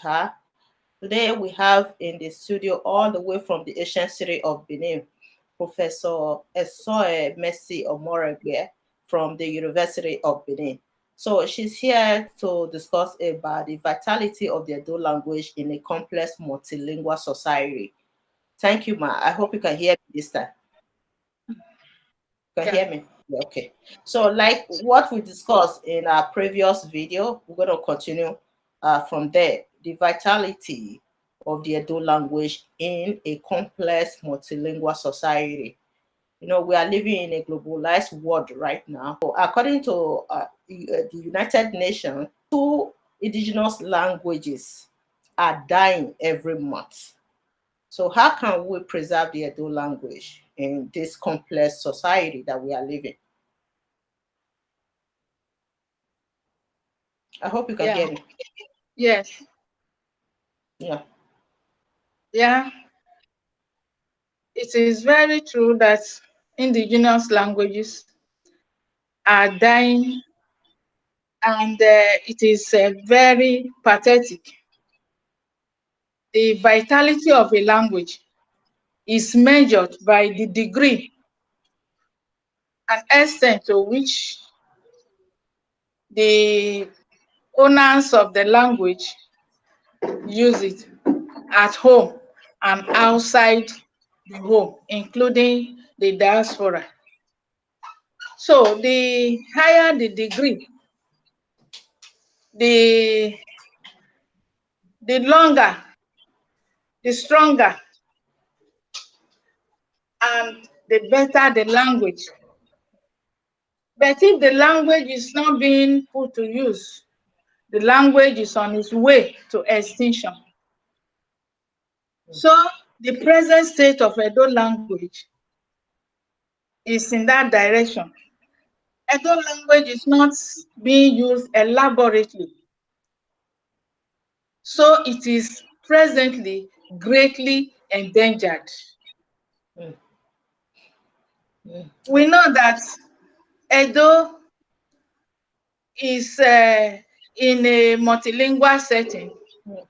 her. Today we have in the studio all the way from the ancient city of Benin, Professor Esohe Omoregbe from the University of Benin. So she's here to discuss about the vitality of the Edo language in a complex multilingual society. Thank you, Ma. I hope you can hear me this time. You can hear me? Okay. So like what we discussed in our previous video, we're going to continue from there. The vitality of the Edo language in a complex multilingual society. You know, we are living in a globalized world right now. So according to the United Nations, 2 indigenous languages are dying every month. So how can we preserve the Edo language in this complex society that we are living? I hope you can hear me. Yes. Yeah. Yeah. It is very true that indigenous languages are dying, and it is very pathetic. The vitality of a language is measured by the degree and extent to which the owners of the language use it at home and outside the home, including the diaspora. So the higher the degree, the longer, the stronger, and the better the language. But if the language is not being put to use, the language is on its way to extinction. So the present state of Edo language is in that direction. Edo language is not being used elaborately. So it is presently greatly endangered. Mm. Mm. We know that Edo is in a multilingual setting. Mm.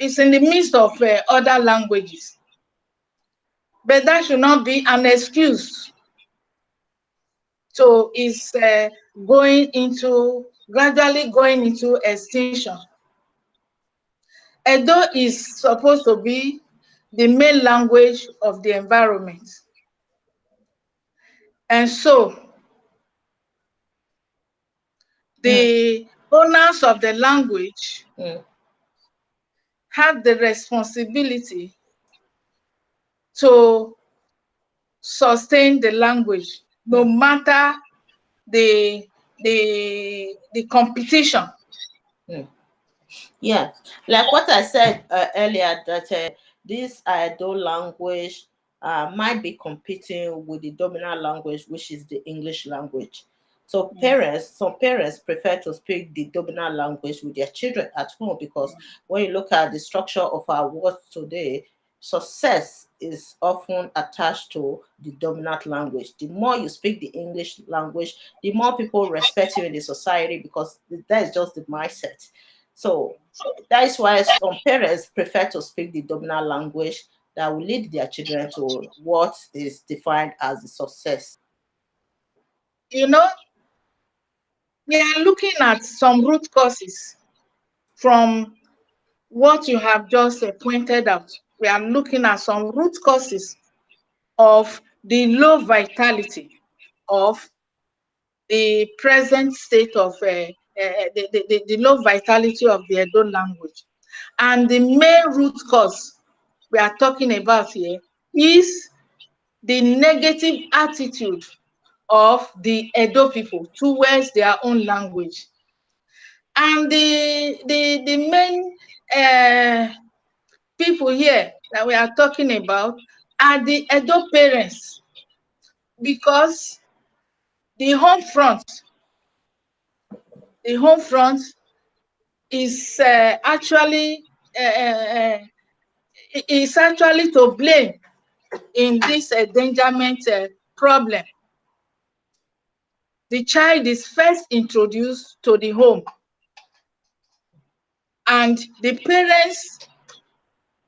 It's in the midst of other languages. But that should not be an excuse to its gradually going into extinction. Edo is supposed to be the main language of the environment. And so the owners of the language have the responsibility to sustain the language, no matter the competition. Yeah, like what I said earlier, that this Edo language might be competing with the dominant language, which is the English language. So some parents prefer to speak the dominant language with their children at home, because when you look at the structure of our world today, success is often attached to the dominant language. The more you speak the English language, the more people respect you in the society, because that is just the mindset. So that is why some parents prefer to speak the dominant language that will lead their children to what is defined as a success. You know, we are looking at some root causes from what you have just pointed out. We are looking at some root causes of the low vitality of the present state of the low vitality of the Edo language. And the main root cause we are talking about here is the negative attitude of the Edo people towards their own language. And the main people here that we are talking about are the Edo parents, because the home front is actually to blame in this endangerment problem. The child is first introduced to the home and the parents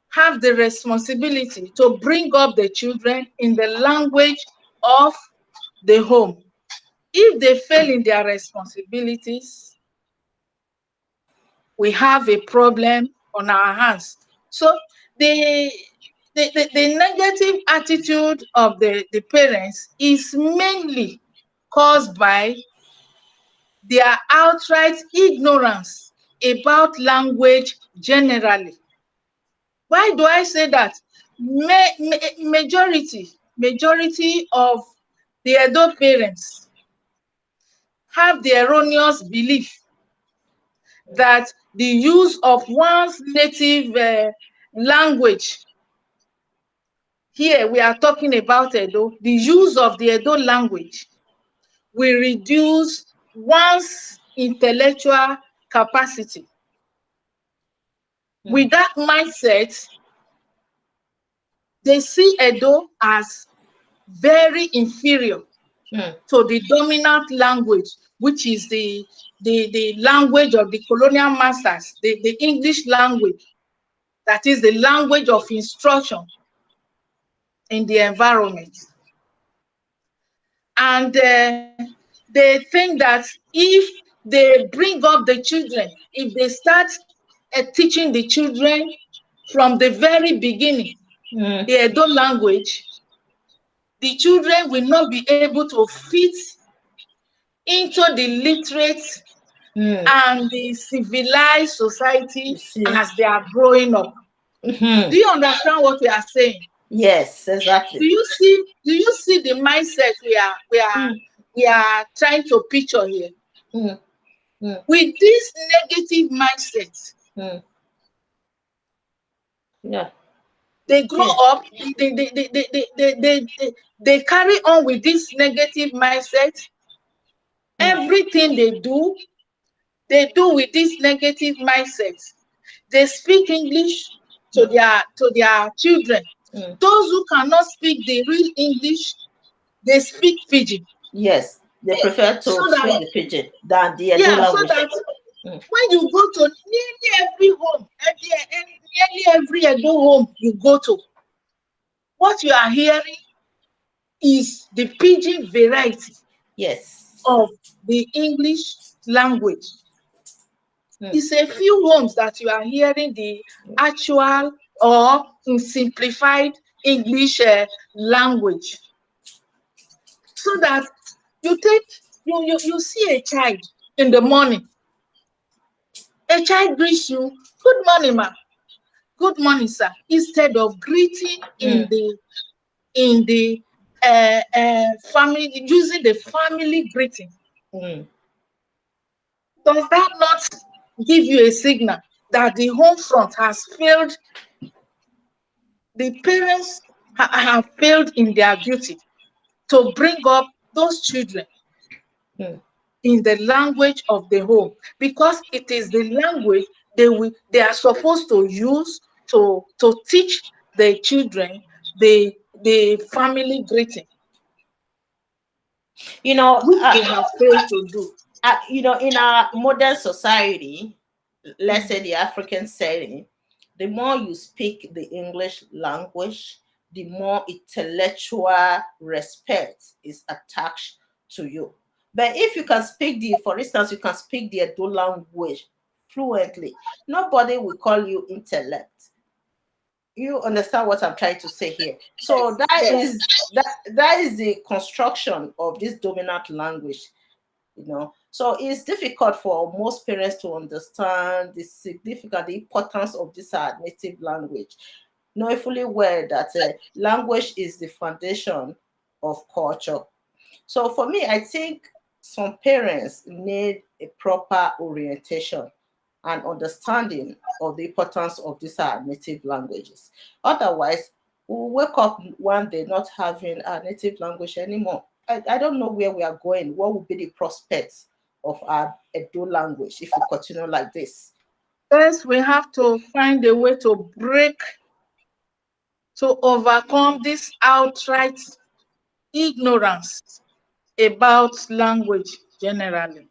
have the responsibility to bring up the children in the language of the home. If they fail in their responsibilities, we have a problem on our hands. So the negative attitude of the parents is mainly caused by their outright ignorance about language generally. Why do I say that? Majority of the Edo parents have the erroneous belief that the use of one's native language, here we are talking about Edo, the use of the Edo language will reduce one's intellectual capacity. With that mindset, they see Edo as very inferior to the dominant language, which is the language of the colonial masters, the English language, that is the language of instruction in the environment. And they think that if they bring up the children, if they start teaching the children from the very beginning the Edo language, the children will not be able to fit into the literate and the civilized society as they are growing up. Do you understand what we are saying? Yes, exactly. Do you see the mindset we are trying to picture here? With this negative mindset, they grow up, they carry on with this negative mindset. Everything they do with this negative mindset. They speak English to their children. Those who cannot speak the real English, they speak pidgin. Yes, they prefer to speak the pidgin than the Edo language. So that when you go to nearly every home, nearly every Edo home you go to, what you are hearing is the pidgin variety of the English language. It's a few homes that you are hearing the actual or simplified English language. So that you see a child in the morning. A child greets you, "Good morning, ma. Good morning, sir." Instead of greeting in the family, using the family greeting. Does that not give you a signal that the home front has failed? The parents have failed in their duty to bring up those children in the language of the home, because it is the language they are supposed to use to teach the children the family greeting. You know, which they have failed to do. You know, in our modern society, let's say the African setting, the more you speak the English language, the more intellectual respect is attached to you. But if you can speak for instance, you can speak the Edo language fluently, nobody will call you intellect. You understand what I'm trying to say here? So that is the construction of this dominant language. You know, so it's difficult for most parents to understand the importance of this native language, knowing fully well that language is the foundation of culture. So for me, I think some parents need a proper orientation and understanding of the importance of these native languages. Otherwise, we'll wake up one day not having a native language anymore. I don't know where we are going. What will be the prospects of our Edo language if we continue like this? First, we have to find a way to overcome this outright ignorance about language generally.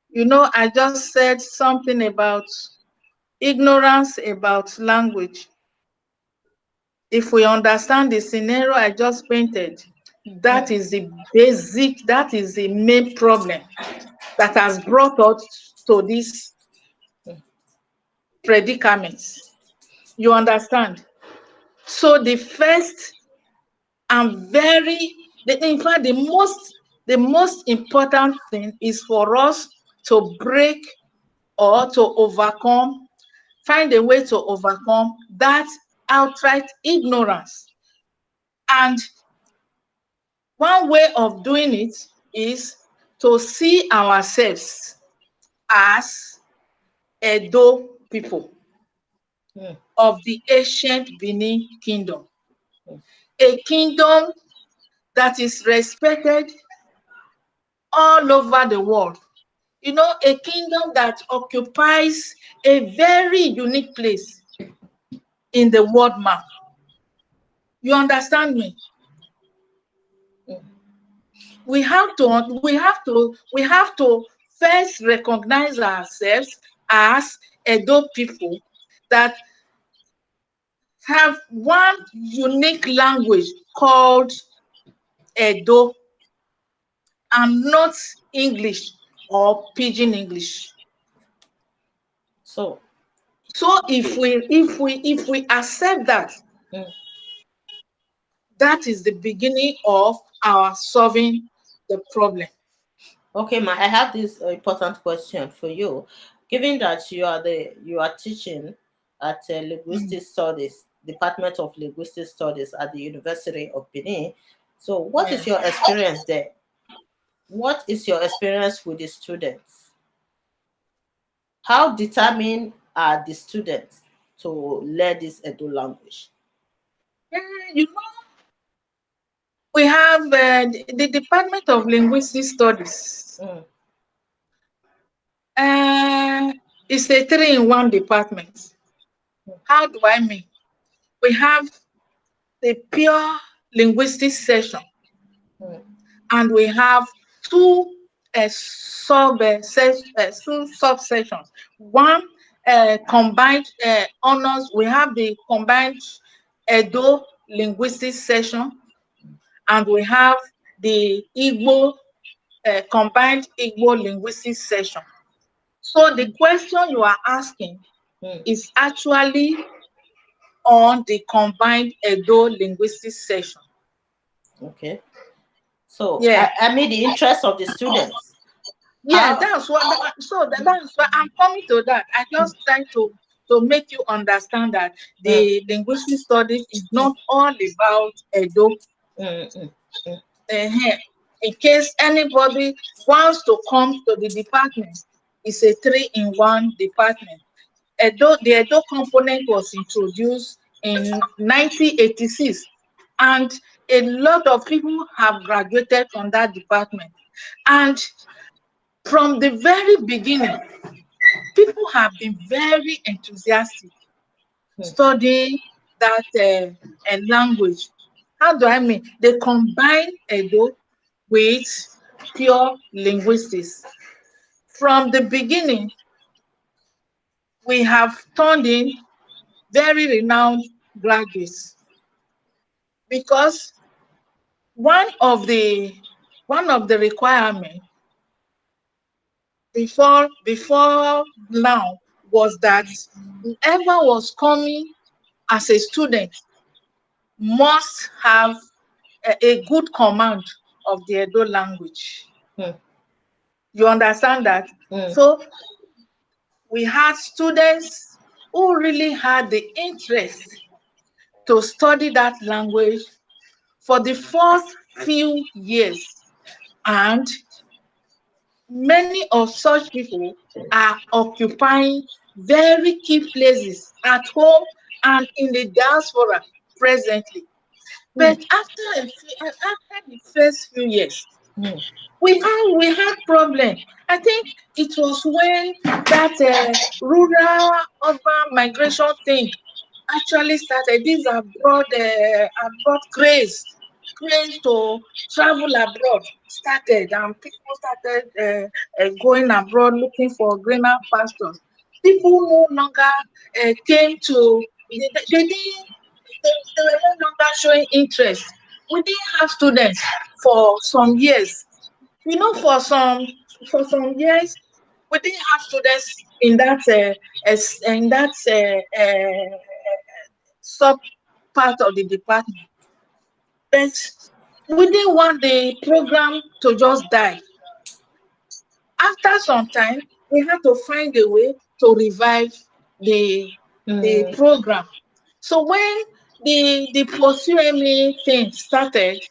You know, I just said something about ignorance about language. If we understand the scenario I just painted, that is the basic, that is the main problem that has brought us to this predicament. You understand? So the first and in fact, the most important thing is for us to break or to overcome, find a way to overcome that outright ignorance. And one way of doing it is to see ourselves as Edo people of the ancient Benin kingdom, a kingdom that is respected all over the world. You know, a kingdom that occupies a very unique place in the world map. You understand me? We have to first recognize ourselves as Edo people that have one unique language called Edo and not English or Pidgin English. So if we accept that, that is the beginning of our solving the problem. okay, ma, I have this important question for you. Given that you are teaching at Linguistic Studies, Department of Linguistic Studies at the University of Benin, so what is your experience there? What is your experience with the students? How determined are the students to learn this Edo language? You know, we have the Department of Linguistic Studies. It's a 3-in-1 department. How do I mean? We have the pure linguistic section, and we have two subsections. One combined honors. We have the combined Edo linguistic section, and we have the Igbo combined Igbo linguistic section. So the question you are asking is actually on the combined Edo linguistic section. Okay. So I mean the interest of the students. Yeah, that's what. That's why I'm coming to that. I just try to make you understand that the linguistic studies is not all about Edo. In case anybody wants to come to the department, it's a 3-in-1 department. The Edo component was introduced in 1986, and a lot of people have graduated from that department. And from the very beginning, people have been very enthusiastic studying that language. How do I mean? They combine Edo with pure linguistics. From the beginning, we have turned in very renowned graduates, because one of the requirements before now was that whoever was coming as a student must have a good command of the Edo language. You understand that? So we had students who really had the interest to study that language for the first few years, and many of such people are occupying very key places at home and in the diaspora presently. But after the first few years, we had problem. I think it was when that rural urban migration thing actually started. These abroad craze to travel abroad started, and people started going abroad looking for greener pastures. people no longer came to, they were no longer showing interest. We didn't have students for some years. You know, for some years, we didn't have students in that sub part of the department. But we didn't want the program to just die. After some time, we had to find a way to revive the Mm, program. So when the Pursue Me thing started,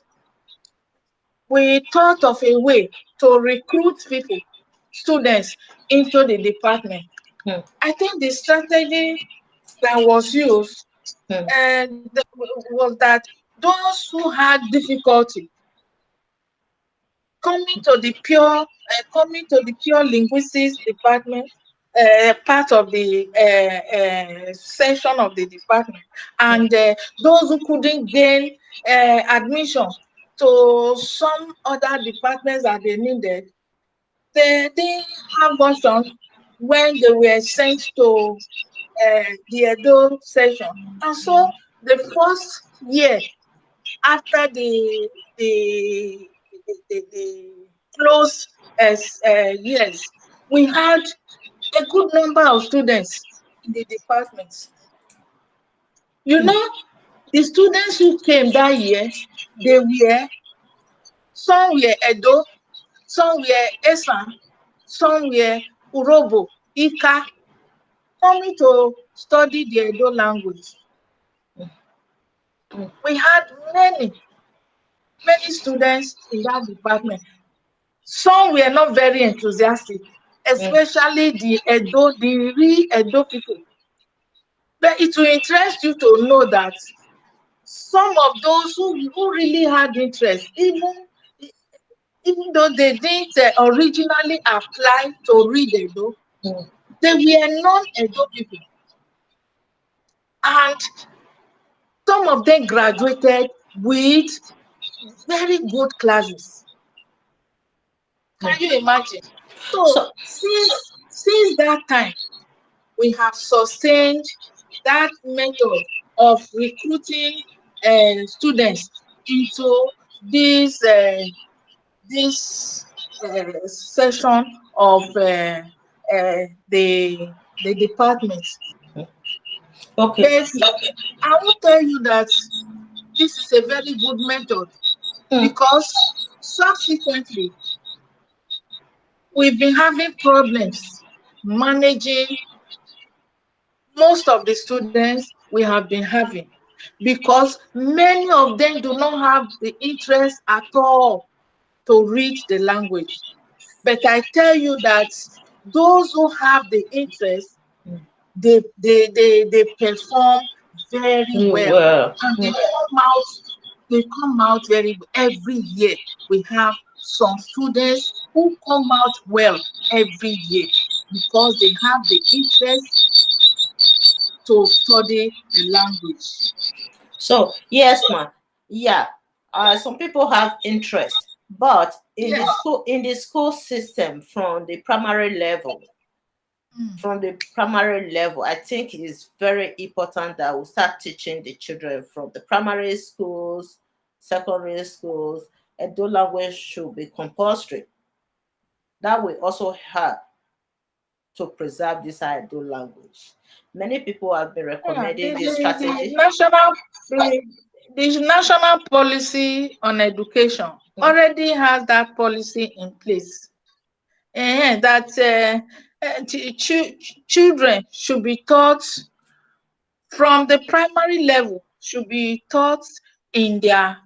we thought of a way to recruit people, students into the department. mm, I think the strategy that was used mm, was that those who had difficulty coming to the pure linguistics department, part of the section of the department, mm, and those who couldn't gain admission to some other departments that they needed, they didn't have options when they were sent to the Edo session. And so the first year after the close years, we had a good number of students in the departments. You mm, know, the students who came that year, they were some were Edo, some were Esan, some were Urobo, Ika, coming to study the Edo language. mm, We had many students in that department. Some were not very enthusiastic, mm, especially the real Edo people. But it will interest you to know that some of those who really had interest, even though they didn't originally apply to read Edo, mm. they were non-Edo people. And some of them graduated with very good classes. Can you imagine? So So, since that time, we have sustained that method of recruiting students into this session of the department. okay. But I will tell you that this is a very good method Mm, because subsequently we've been having problems managing most of the students we have been having because many of them do not have the interest at all to read the language. But I tell you that those who have the interest, mm. they perform very Mm, well. well, And mm, they come out every year. We have some students who come out well every year because they have the interest to study the language. so yes, ma. Yeah. Some people have interest, but Yeah. in the school system Mm. from the primary level, I think it is very important that we start teaching the children from the primary schools, secondary schools. Edo language should be compulsory. That will also help to preserve this Edo language. Many people have been Yeah, recommending this strategy. the, the national policy on education Mm, already has that policy in place. That children should be taught from the primary level, should be taught in their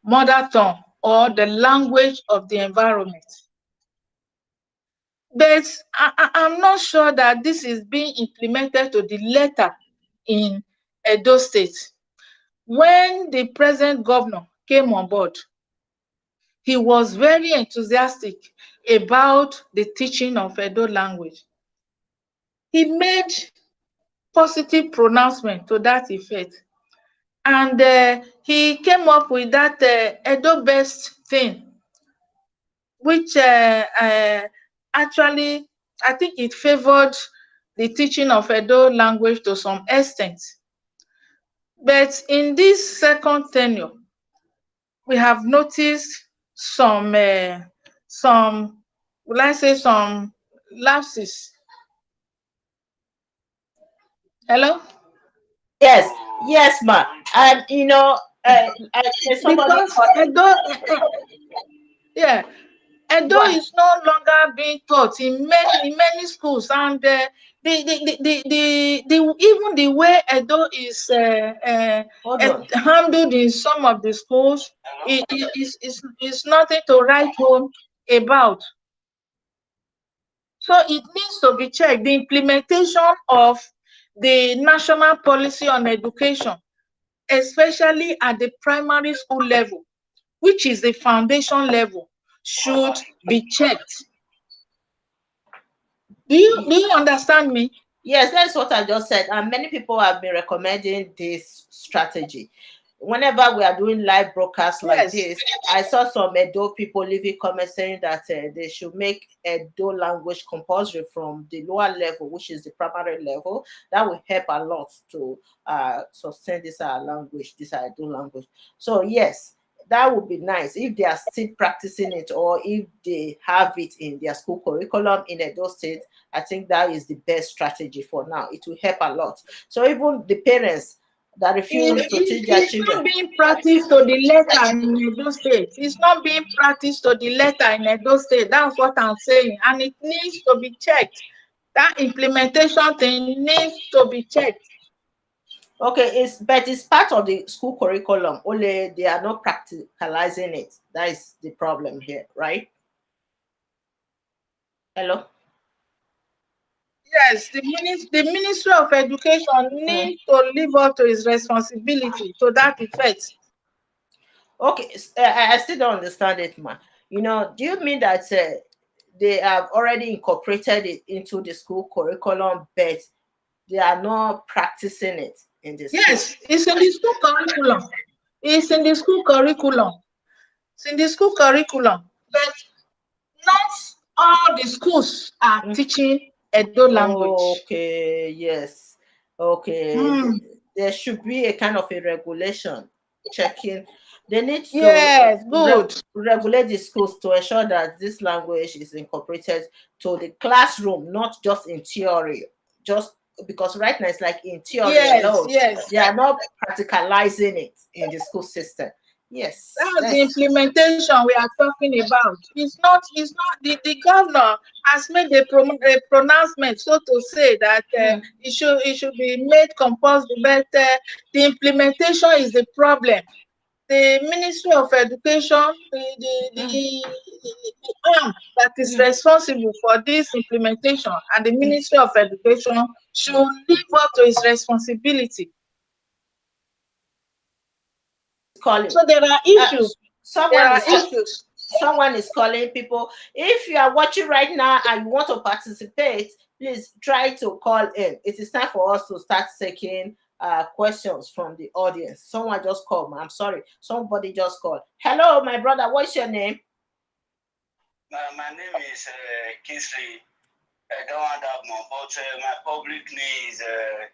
mother tongue or the language of the environment. But I'm not sure that this is being implemented to the letter in Edo State. When the present governor came on board, he was very enthusiastic about the teaching of Edo language. He made positive pronouncement to that effect. And he came up with that Edo-based thing, which actually, I think it favored the teaching of Edo language to some extent. But in this second tenure, we have noticed some, will I say, some lapses. Hello? Yes, yes, ma. And you know, there's somebody Because called. Edo, yeah, Edo What? is no longer being taught in many schools, and even the way Edo is Hold on. handled in some of the schools is nothing to write home about. So it needs to be checked. The implementation of the national policy on education, especially at the primary school level, which is the foundation level, should be checked. Do you understand me? Yes, that's what I just said. And many people have been recommending this strategy. Whenever we are doing live broadcasts like Yes. this, I saw some Edo people leaving comments saying that they should make Edo language compulsory from the lower level, which is the primary level. That will help a lot to sustain this language, this Edo language. So yes, that would be nice if they are still practicing it, or if they have it in their school curriculum in Edo State. I think that is the best strategy for now. It will help a lot. So even the parents that refuse to teach their It's children. not being practiced to the letter in Edo State. It's not being practiced to the letter in Edo State. That's what I'm saying. And it needs to be checked. That implementation thing needs to be checked. Okay, but it's part of the school curriculum. Only they are not practicalizing it. That is the problem here, right? Hello? Yes, the Ministry of Education needs to live up to its responsibility to that effect. Okay, I still don't understand it, man. You know, do you mean that they have already incorporated it into the school curriculum, but they are not practicing it in the school? Yes, it's in the school curriculum. It's in the school curriculum. It's in the school curriculum. But not all the schools are teaching Edo language. Okay, yes. Okay. There should be a kind of a regulation checking. They need to Yes, good. regulate the schools to ensure that this language is incorporated to the classroom, not just in theory. Just because right now it's like in theory Yes, alone. yes. They are not practicalizing it in the school system. Yes, That's the implementation we are talking about. It's not the governor has made a pronouncement, so to say, that it should be made compulsory, but the implementation is the problem. The Ministry of Education, the arm that is responsible for this implementation, and the Ministry of Education should live up to its responsibility. calling. So there are issues. Someone is calling people. If you are watching right now and you want to participate, please try to call in. It is time for us to start taking questions from the audience. Someone just called. I'm sorry. Somebody just called. Hello, my brother. What's your name? My name is Kingsley. I don't want that more, but my public name is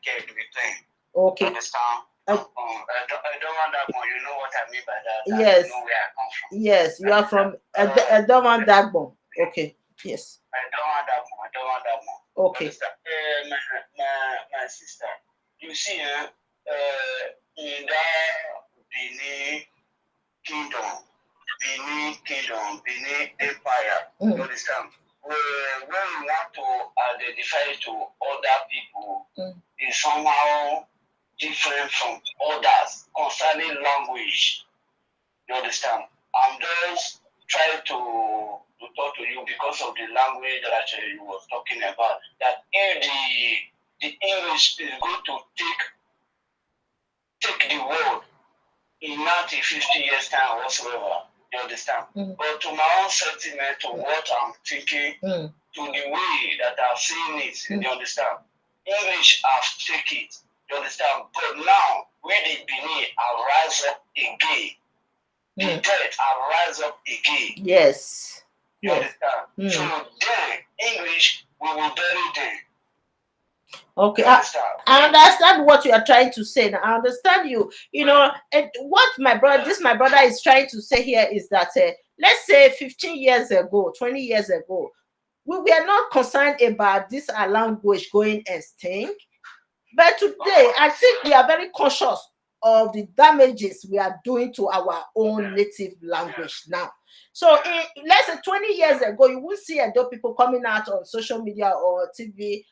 Kate Between. Okay. Understand? I don't want that more. You know what I mean by that. Yes. You know where I come from. Yes, you are from. I don't want that more. Okay. Yes. I don't want that more. I don't want that more. Okay. My sister. You see, in that Benin Kingdom, Benin Empire, you understand? When we want to identify to other people, is somehow different from others concerning language. You understand? I'm just trying to talk to you because of the language that you was talking about. That if the English is going to take the world in 50 years time whatsoever. You understand? But to my own sentiment, to what I'm thinking, to the way that I've seen it, you understand? English have taken it, you understand? But now, when the Benin are rise up again, the dead are rise up again. Yes. You understand? So then, English will be buried there. Okay, I understand what you are trying to say. Now, I understand you. You know, and what my brother is trying to say here is that, let's say 15 years ago, 20 years ago, we were not concerned about this our language going extinct. But today, I think we are very conscious of the damages we are doing to our own native language now. So, let's say 20 years ago, you would see Edo people coming out on social media or TV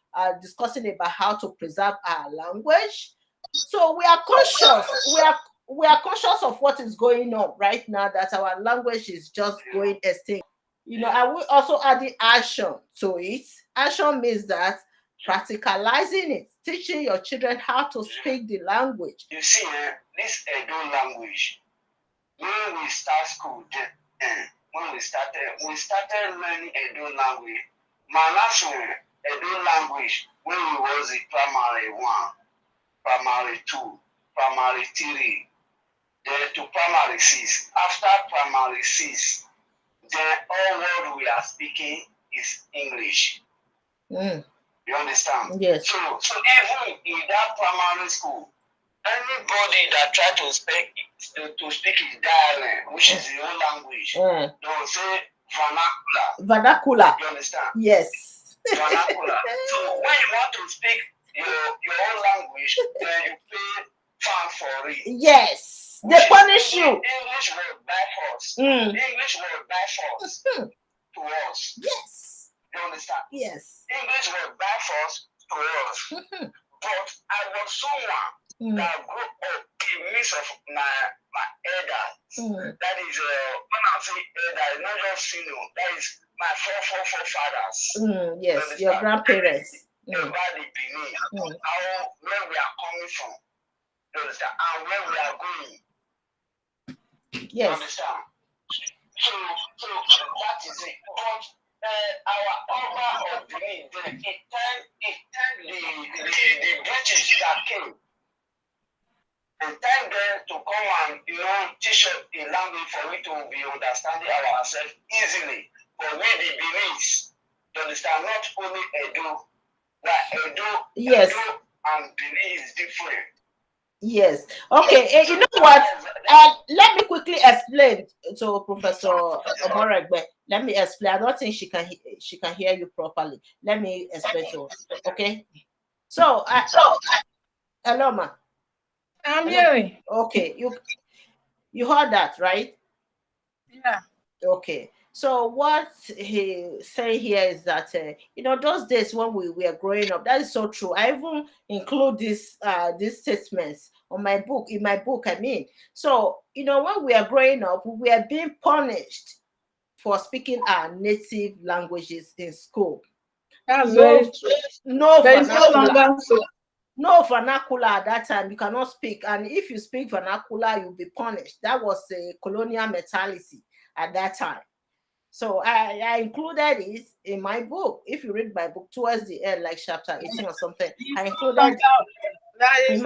discussing about how to preserve our language. So we are conscious. We are conscious of what is going on right now. That our language is just going extinct. You know, I will also add the action to it. Action means that practicalizing it, teaching your children how to speak the language. You see, this Edo language, when we start school, when we started learning Edo language. My last Edo language when we was in primary 1, primary 2, primary 3, then to primary 6. After primary 6, then all what we are speaking is English. You understand? Yes. So even in that primary school, anybody that try to speak his dialect, which is your own language, they will say vernacular. Vernacular. You understand? Yes. Vernacular. So when you want to speak your own language, then you pay fine for it. Yes. They punish you. English word by force. English word by force to us. Yes. You understand? Yes. English word by force to us. But I was someone that grew up in midst of my elders. That is, when I say elder, not just senior, that is my forefathers. Yes, your grandparents. About the Benin, how where we are coming from, you understand, and where we are going. Yes. You understand? So that is it. But our Oba of Benin, it turned the British that came. They turned them to come and teach us a language for we to be understanding ourselves easily. But we the Benin's, you understand, not only Edo, but Edo, yes. Edo and Benin is different. Yes. Okay. You know what? Let me quickly explain to Professor Omoregbe. Let me explain. I don't think she can hear you properly. Let me explain to her. Okay. So, hello, ma. I'm hearing. Okay. You heard that, right? Yeah. Okay. So what he say here is that those days when we were growing up, that is so true. I even include these statements on my book, in my book, I mean. So, when we are growing up, we are being punished for speaking our native languages in school. That's very true. No vernacular. No vernacular at that time. You cannot speak. And if you speak vernacular, you'll be punished. That was a colonial mentality at that time. So I included it in my book. If you read my book towards the end, like chapter 18 or something, I included it's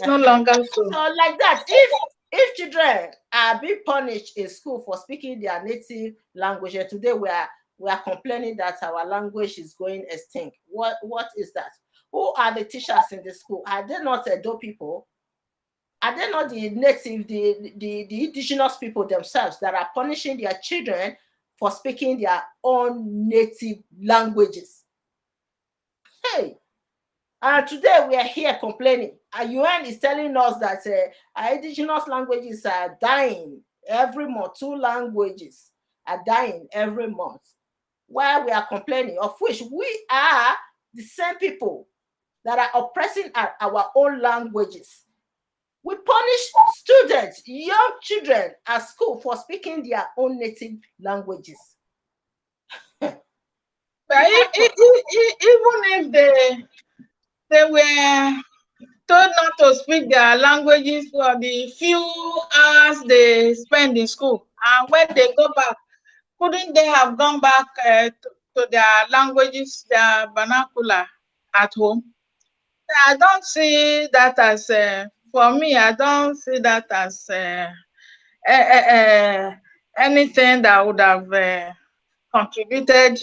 no longer so. So like that, if children are being punished in school for speaking their native language, and today we are complaining that our language is going extinct. What is that? Who are the teachers in the school? Are they not Edo people? Are they not the native, the indigenous people themselves that are punishing their children for speaking their own native languages? Hey, and today we are here complaining. UN is telling us that our indigenous languages are dying every month. 2 languages are dying every month. While we are complaining, of which we are the same people that are oppressing our own languages. We punish students, young children at school for speaking their own native languages. But even if they were told not to speak their languages for the few hours they spend in school, and when they go back, couldn't they have gone back to their languages, their vernacular at home? I don't see that as, for me, I don't see that as anything that would have contributed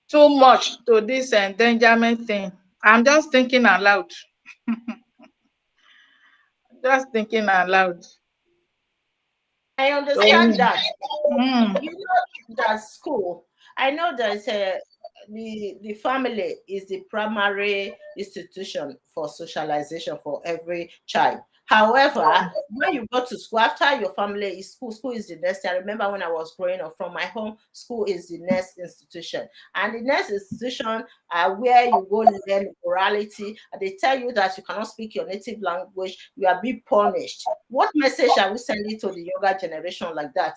too much to this endangerment thing. I'm just thinking aloud. Just thinking aloud. I So, understand that. mm, You know that school. I know that the family is the primary institution for socialization for every child. However, when you go to school, after your family is school, school is the next. I remember when I was growing up from my home, school is the next institution. And the next institution where you go learn morality. And they tell you that you cannot speak your native language, you are being punished. What message are we sending to the younger generation like that?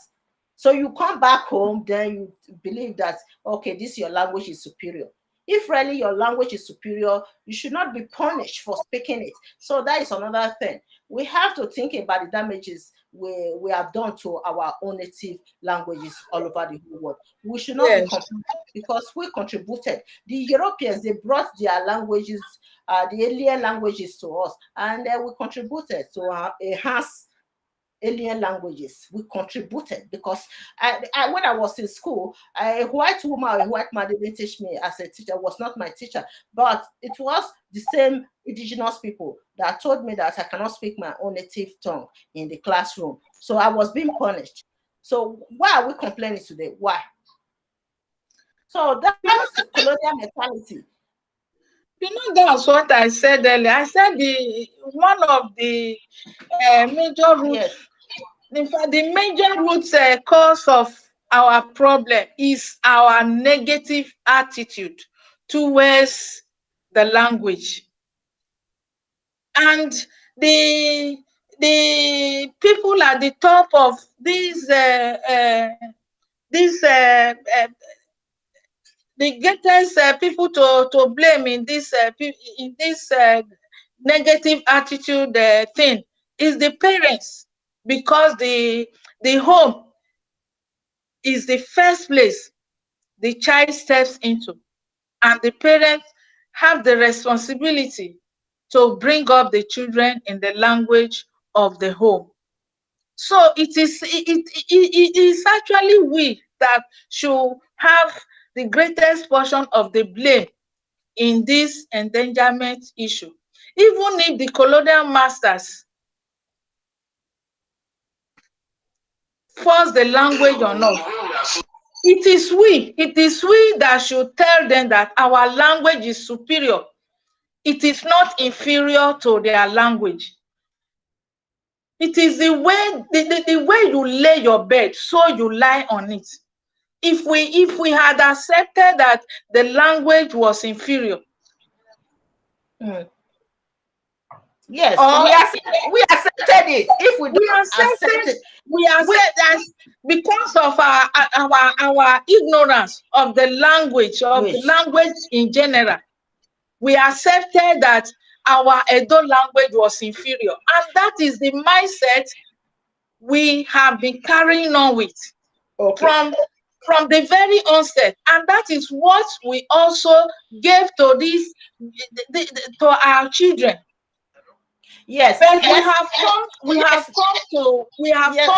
So you come back home, then you believe that, okay, this your language is superior. If really your language is superior, you should not be punished for speaking it. So that is another thing. We have to think about the damages we have done to our own native languages all over the whole world. We should not be yes, complaining because we contributed. The Europeans, they brought their languages, the alien languages to us, and we contributed to enhance alien languages. We contributed because when I was in school, a white woman or a white man didn't teach me as a teacher, was not my teacher, but it was the same indigenous people that told me that I cannot speak my own native tongue in the classroom. So I was being punished. So why are we complaining today? Why? So that's colonial mentality. that's what I said earlier. I said the one of the major roots, Yes. in fact, the major root cause of our problem is our negative attitude towards the language. And the people at the top of these the greatest people to blame in this negative attitude thing is the parents, because the home is the first place the child steps into, and the parents have the responsibility to bring up the children in the language of the home. So it is actually we that should have the greatest portion of the blame in this endangerment issue. Even if the colonial masters force the language on us, it is we that should tell them that our language is superior. It is not inferior to their language. It is the way the way you lay your bed, so you lie on it. If we had accepted that the language was inferior, Mm. Yes, or we accepted it. If we we don't accept accepted it, we accept that because of our ignorance of the wish. language in general, we accepted that our Edo language was inferior, and that is the mindset we have been carrying on with Okay. from the very onset, and that is what we also gave to to our children. Yes, But yes, yes, we have yes.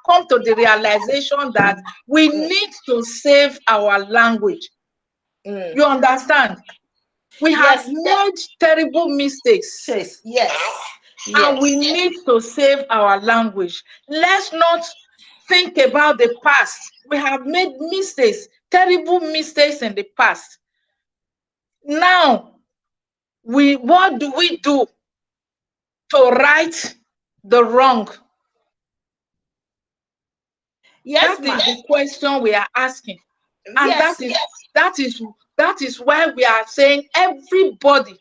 come to the realization Okay. that we Mm, need to save our language. mm. You understand? We have Yes, made terrible mistakes, yes, yes, and we yes, need to save our language. Let's not think about the past. We have made mistakes, terrible mistakes in the past. Now, what do we do to right the wrong? yes, That is ma. the question we are asking. And Yes, that is that is why we are saying everybody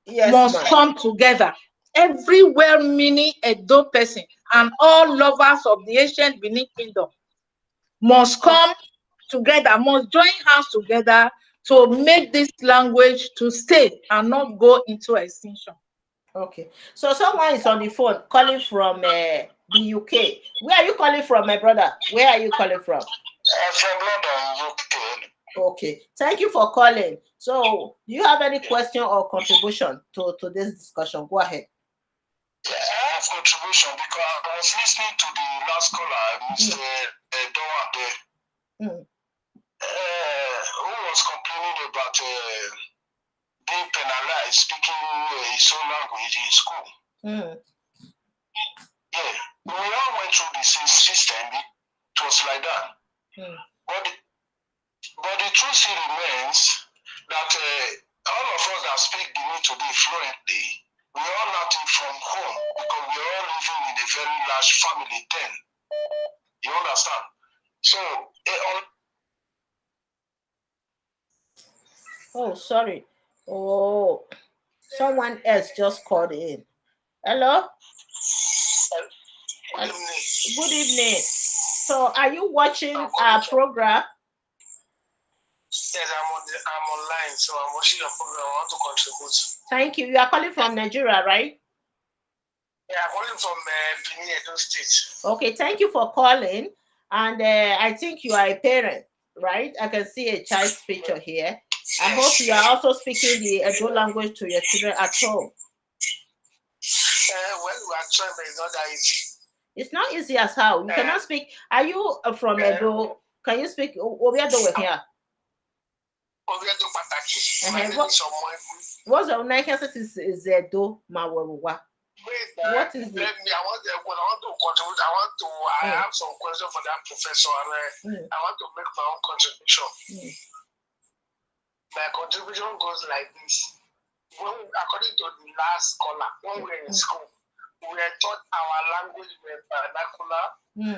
yes, must ma. come together. Every well-meaning Edo person and all lovers of the ancient Benin Kingdom must Okay. come together, must join hands together to make this language to stay and not go into extinction. Okay. So someone is on the phone calling from the UK. Where are you calling from, my brother? Where are you calling from? From London, UK. Okay. Thank you for calling. So, do you have any question or contribution to this discussion? Go ahead. Yeah, I have contribution because I was listening to the last caller, Mr. Doan there. Mm. who was complaining about being penalized speaking his own language in school. Yeah, we all went through the same system. It was like that. But the truth still remains that all of us that speak Benin today fluently, we all learned it from home because we are all living in a very large family then. You understand? So, oh, sorry. Oh, someone else just called in. Hello? good evening. Good evening. So, are you watching our program? Yes, I'm online, so I'm watching your program. I want to contribute. Thank you. You are calling from Nigeria, right? Yeah, I'm calling from Benin, Edo State. Okay, thank you for calling. And I think you are a parent, right? I can see a child's picture here. I hope you are also speaking the Edo language to your children at home. Well, we are trying, but it's not that easy. It's not easy as how. You cannot speak. Are you from Edo? Can you speak? Obiado here. Obiado Pataki. My name is Omoregbe. What's the name is Edo Mawawa? What is it? I want to contribute. I have some questions for that professor, and I want to make my own contribution. My contribution goes like this. According to the last scholar, when we were in school, we were taught our language were vernacular.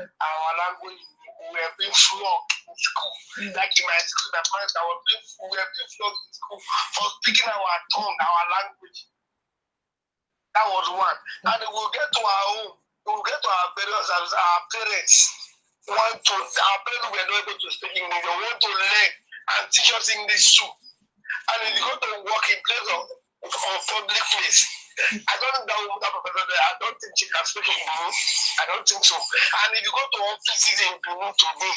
Our language, we were being flogged in school. Like in my school, the parents we were being flogged in school for speaking our tongue, our language. That was one. And we'll get to our home. We'll get to our parents as our parents our parents were not able to speak English. They want to learn and teach us English too. And if you go to work in place of public place, I don't think that professor there, I don't think she can speak in Benin. I don't think so. And if you go to offices in Benin today,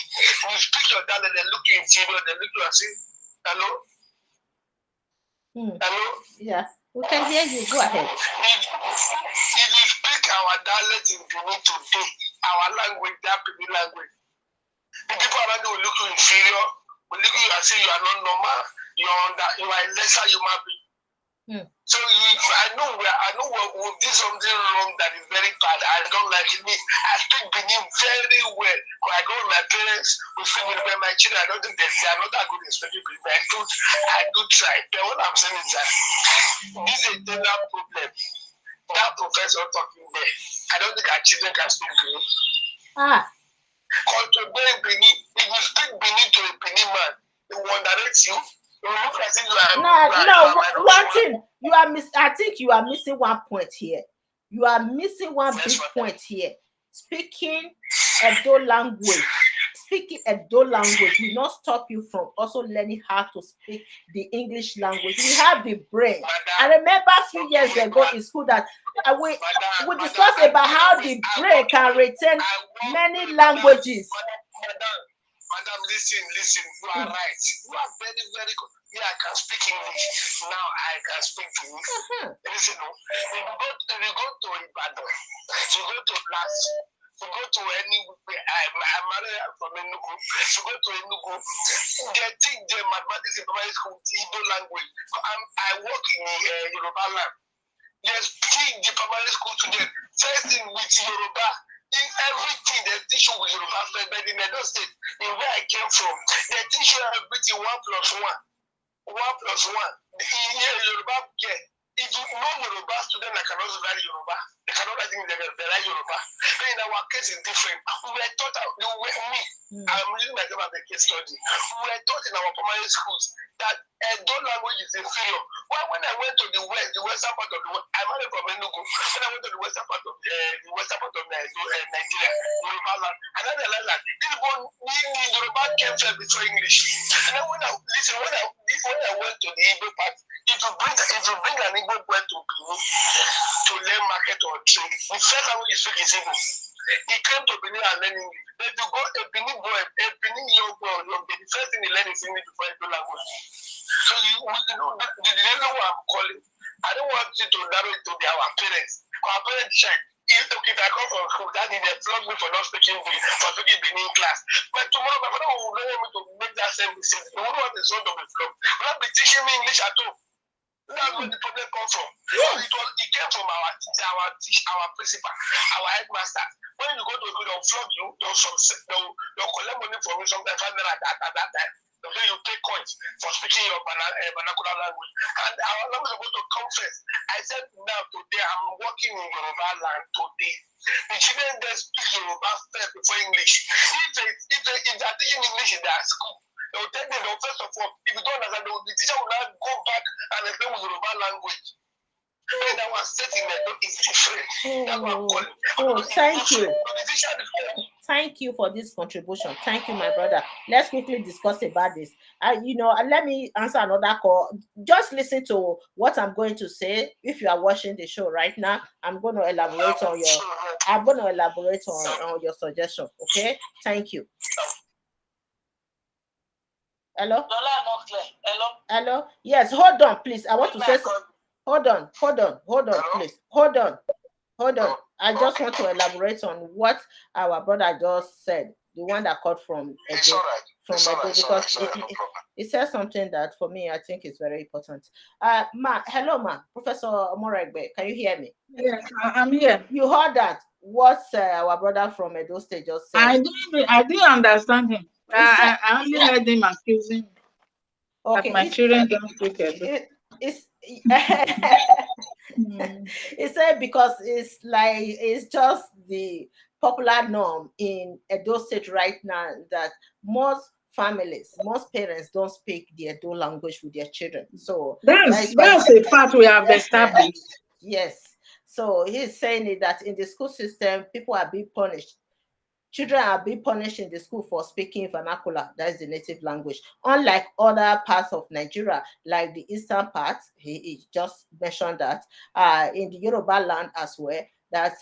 you speak your dialect, they look you inferior, they look you and say, hello? Hello? Yeah, we can hear you. Go ahead. If you speak our dialect in Benin today, our language, that Benin language, the people around you will look you inferior, will look you and say you are not normal, you are a lesser human being. So I know we did something wrong that is very bad. I don't like it. I speak Benin very well. When I go with my parents, we speak with my children. I don't think they are not that good in speaking Benin. I do try. But what I'm saying is that this is a general problem. That professor talking there, I don't think our children can speak Benin. Because to Benin, if you speak Benin to a Benin man, he will underrate you. No, one thing I think you are missing one point here. You are missing one big point here. Speaking Edo language will not stop you from also learning how to speak the English language. We have the brain. I remember a few years ago in school that we discussed about how the brain can retain many languages. Madam, listen, you are right. You are very, very good. Yeah, I can speak English. Now I can speak English. Listen, if you go to Ibadan, if you go to Plus, if you go to anywhere, I'm married from Enugu. If you go to Enugu, they teach them mathematics in primary school, Igbo language. I work in Yoruba land. They teach the primary school to them, first thing with Yoruba. In everything they teach you with Yoruba, but in Edo State, in where I came from, they teach you everything 1 + 1. 1 + 1. In Yoruba, yeah. If you know Yoruba student, I cannot write Yoruba. They cannot write write Yoruba. But in our case, it's different. We were taught, I'm using myself as a case study. We were taught in our primary schools that Edo language is inferior. Well, when I went to the western part of the world, I'm married from Enugu. When I went to the western part of Nigeria, Yoruba land, and then I learned that Yoruba came first before English. And then when I went to the Igbo part, if you bring an Igbo boy to Benin to learn market or trade, the first language you speak is Igbo. He came to Benin and learn English. But if you go a Benin young boy, the first thing he learn is English before he do language. So you know what I'm calling. I don't want you to narrow it to be our parents. Our parents check. if I come from school, daddy, they flog me for not speaking Benin class. But tomorrow, my father will not want me to make that same mistake. He won't want the son to be flogged. He will not be teaching me English at all. That's where the problem comes from. Yes. It came from our teacher, our principal, our headmaster. When you go to school, they'll flog you, they'll collect money from you sometimes at that time. They'll say you pay coins for speaking your vernacular language. And our language is going to come first. I said now today, I'm working in Yoruba land today. The children just speak Yoruba first before English. If they are teaching English in their school, they will tell them, first of all, if you don't understand, the teacher will now go back and explain with Yoruba language. And that was setting there is different. That's what I'm calling. Oh, thank you. Thank you for this contribution. Thank you, my brother. Let's quickly discuss about this. Let me answer another call. Just listen to what I'm going to say. If you are watching the show right now, I'm going to elaborate on your suggestion. Okay? Thank you. Hello? Hello? Yes, hold on, please. I want to say something. Hold on, please. Hold on. I just want to elaborate on what our brother just said, the one that called from Edo, because it says something that for me I think is very important. Hello, Professor Omoregbe, can you hear me? Yes, I'm here. You heard that? What our brother from Edo State just said? I didn't understand him. I only heard him accusing that my children don't speak Edo. He said because it's just the popular norm in Edo State right now that most parents don't speak the Edo language with their children. So that's a fact we have established. Yes. So he's saying that in the school system, people are being punished. Children are being punished in the school for speaking vernacular, that is the native language. Unlike other parts of Nigeria, like the eastern part, he just mentioned that, in the Yoruba land as well, that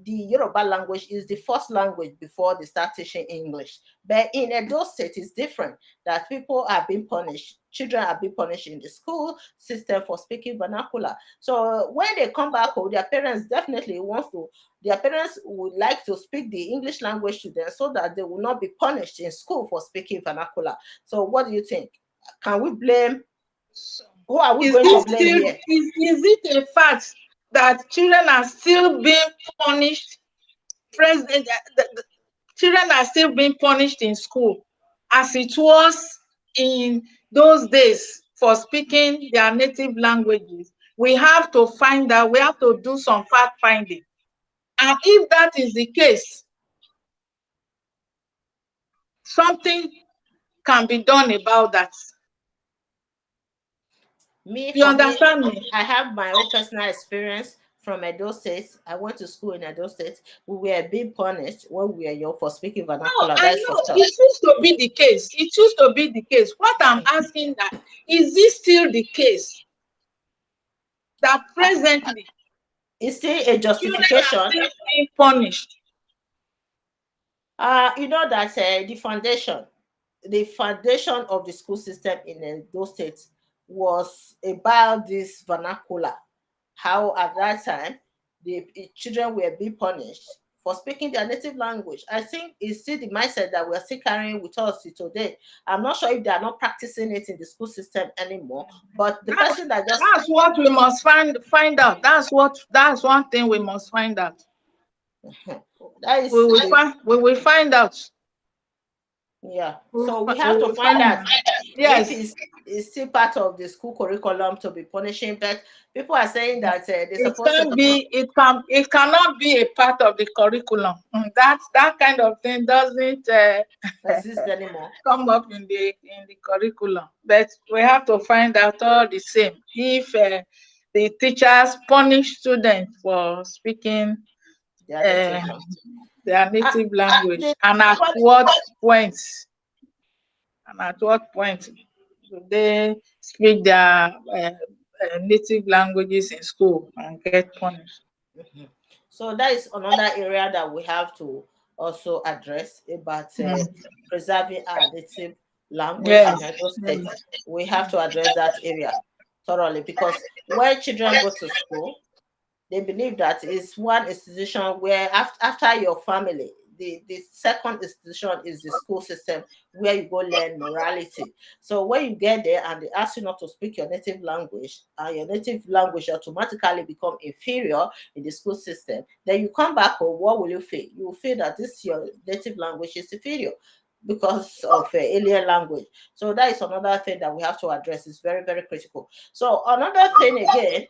the Yoruba language is the first language before they start teaching English. But in Edo State, it's different, that people are being punished. Children are being punished in the school system for speaking vernacular. So when they come back home, their parents would like to speak the English language to them so that they will not be punished in school for speaking vernacular. So what do you think? Can we blame? Who are we going to blame here? Is it a fact that children are still being punished? The children are still being punished in school as it was in those days for speaking their native languages. We have to find out, we have to do some fact finding. And if that is the case, something can be done about that. You understand me? I have my own personal experience from Edo State. I went to school in Edo State. We were being punished when we were young for speaking vernacular. No, I know it used to be the case. It used to be the case. What I'm asking that, is this still the case? That presently it's still a justification. Still being punished. You know that the foundation of the school system in those states was about this vernacular. How at that time the children were being punished for speaking their native language. I think it's still the mindset that we're still carrying with us today. I'm not sure if they are not practicing it in the school system anymore, but that's what we must find out. That's one thing we must find out. We will find out. Yeah, so we have to find out if it's still part of the school curriculum to be punishing. But people are saying that it cannot be a part of the curriculum. That kind of thing doesn't exist anymore. Come up in the curriculum. But we have to find out all the same if the teachers punish students for speaking their native language, and at what point do they speak their native languages in school and get punished? So that is another area that we have to also address about preserving our native language in Edo State. We have to address that area thoroughly, because when children go to school, they believe that is one institution where after your family, the second institution is the school system, where you go learn morality. So when you get there and they ask you not to speak your native language, and your native language automatically become inferior in the school system, then you come back home, what will you feel? You will feel that this your native language is inferior because of alien language. So that is another thing that we have to address. It's very, very critical. So another thing again,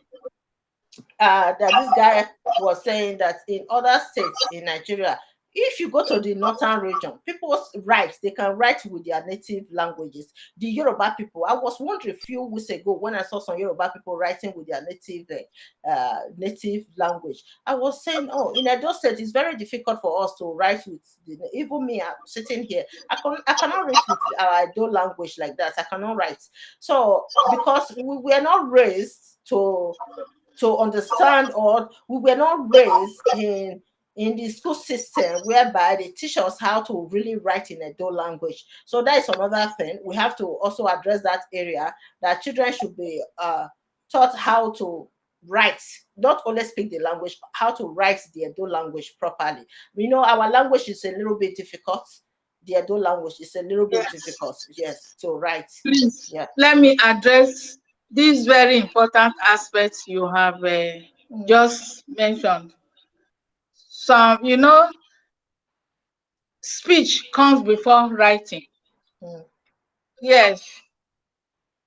that this guy was saying that in other states in Nigeria, if you go to the northern region, people write, they can write with their native languages. The Yoruba people, I was wondering a few weeks ago when I saw some Yoruba people writing with their native language. I was saying, oh, in Edo State, it's very difficult for us to write with, even me, I'm sitting here, I cannot write with our Edo language like that. I cannot write. So, because we were not raised to understand, or we were not raised in the school system whereby they teach us how to really write in Edo language. So that is another thing. We have to also address that area, that children should be taught how to write, not only speak the language, how to write the Edo language properly. We know our language is a little bit difficult. The Edo language is a little bit difficult, yes, to write. Please, yeah. let me address these very important aspects you have just mentioned. Some, speech comes before writing. Yes,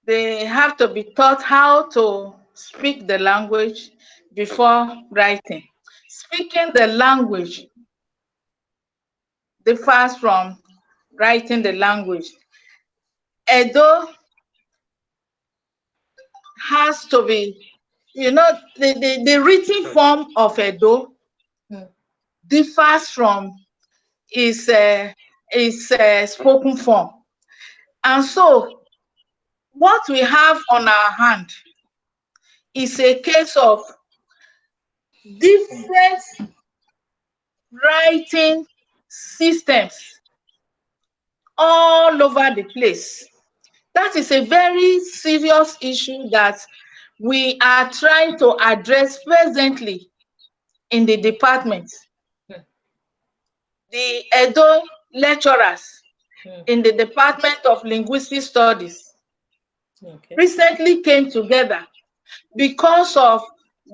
they have to be taught how to speak the language before writing. Speaking the language differs from writing the language. Edo has to be, the written form of Edo differs from its spoken form. And so what we have on our hand is a case of different writing systems all over the place. That is a very serious issue that we are trying to address presently in the department. The Edo lecturers in the Department of Linguistic Studies recently came together because of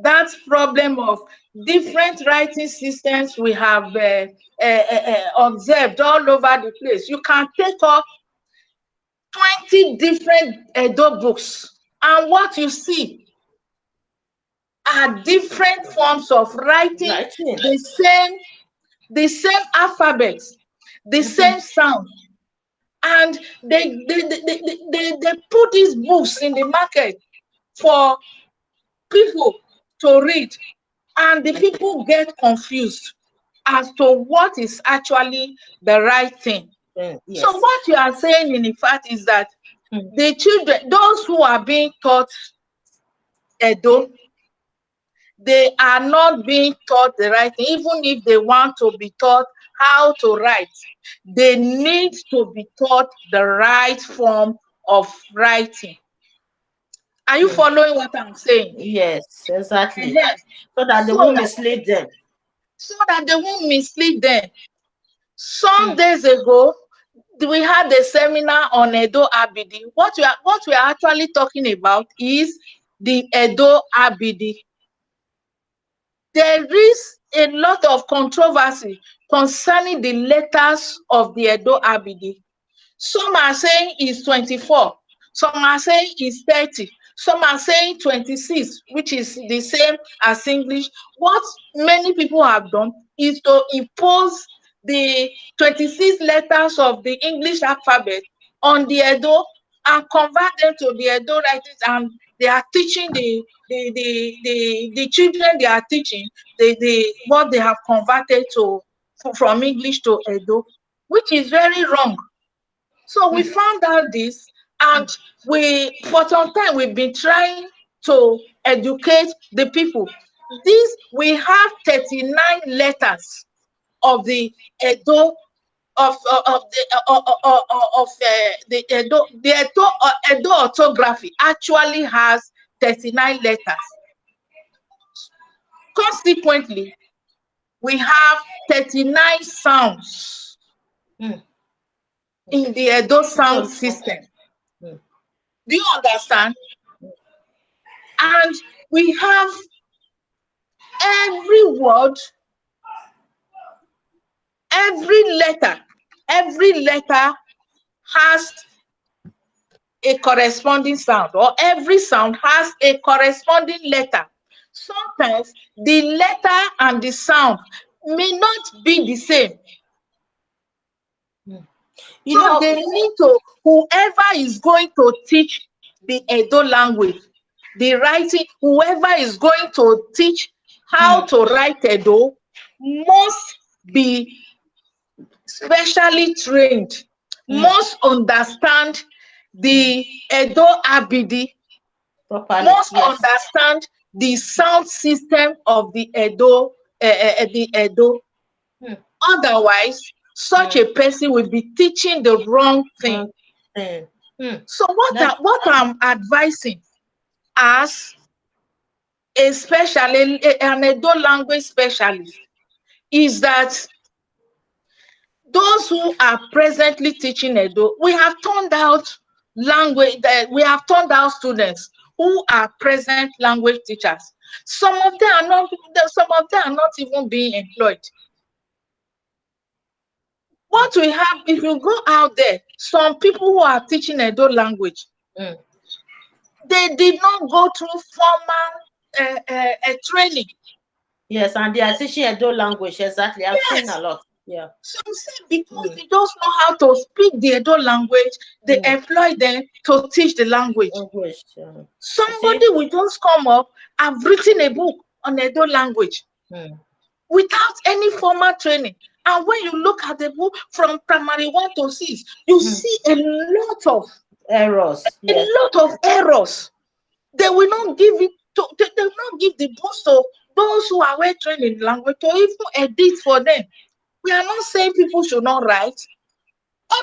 that problem of different writing systems we have observed all over the place. You can take up 20 different Edo books, and what you see are different forms of writing the same alphabet, the same sound. And they put these books in the market for people to read, and the people get confused as to what is actually the right thing. Yes. So what you are saying in fact is that the children, those who are being taught Edo, they are not being taught the right thing. Even if they want to be taught how to write, they need to be taught the right form of writing. Are you following what I'm saying? Yes, exactly. Yes. So that they won't mislead them. So that they won't mislead them. Some days ago, we had a seminar on Edo Abidi. What we are actually talking about is the Edo Abidi. There is a lot of controversy concerning the letters of the Edo Abidi. Some are saying it's 24. Some are saying it's 30. Some are saying 26, which is the same as English. What many people have done is to impose the 26 letters of the English alphabet on the Edo and convert them to the Edo writings, and they are teaching the children they are teaching what they have converted to from English to Edo, which is very wrong. So we found out this, and for some time we've been trying to educate the people. We have 39 letters of the Edo the Edo orthography actually has 39 letters. Consequently, we have 39 sounds Mm. in the Edo sound system. Mm. Do you understand? And we have every word, every letter has a corresponding sound, or every sound has a corresponding letter. Sometimes the letter and the sound may not be the same. You So know, they need to, whoever is going to teach the Edo language, the writing, whoever is going to teach how to write Edo must be specially trained, must understand the Edo Abidi, properly. must Yes. understand the sound system of the Edo. Mm. Otherwise, such a person will be teaching the wrong thing. Mm. So what I'm advising as a specialist, an Edo language specialist, is that those who are presently teaching Edo, we have turned out students who are present language teachers. Some of them are not even being employed. What we have, if you go out there, some people who are teaching Edo language, they did not go through formal training. Yes, and they are teaching Edo language. Exactly. I've seen a lot. Yeah. Some say because they just know how to speak the Edo language, they employ them to teach the language. Somebody will just come up, I've written a book on Edo language without any formal training. And when you look at the book from primary 1 to 6, you see a lot of errors. A lot of errors. They will not give it to, they will not give the boost to those who are well trained in language to even edit for them. We are not saying people should not write.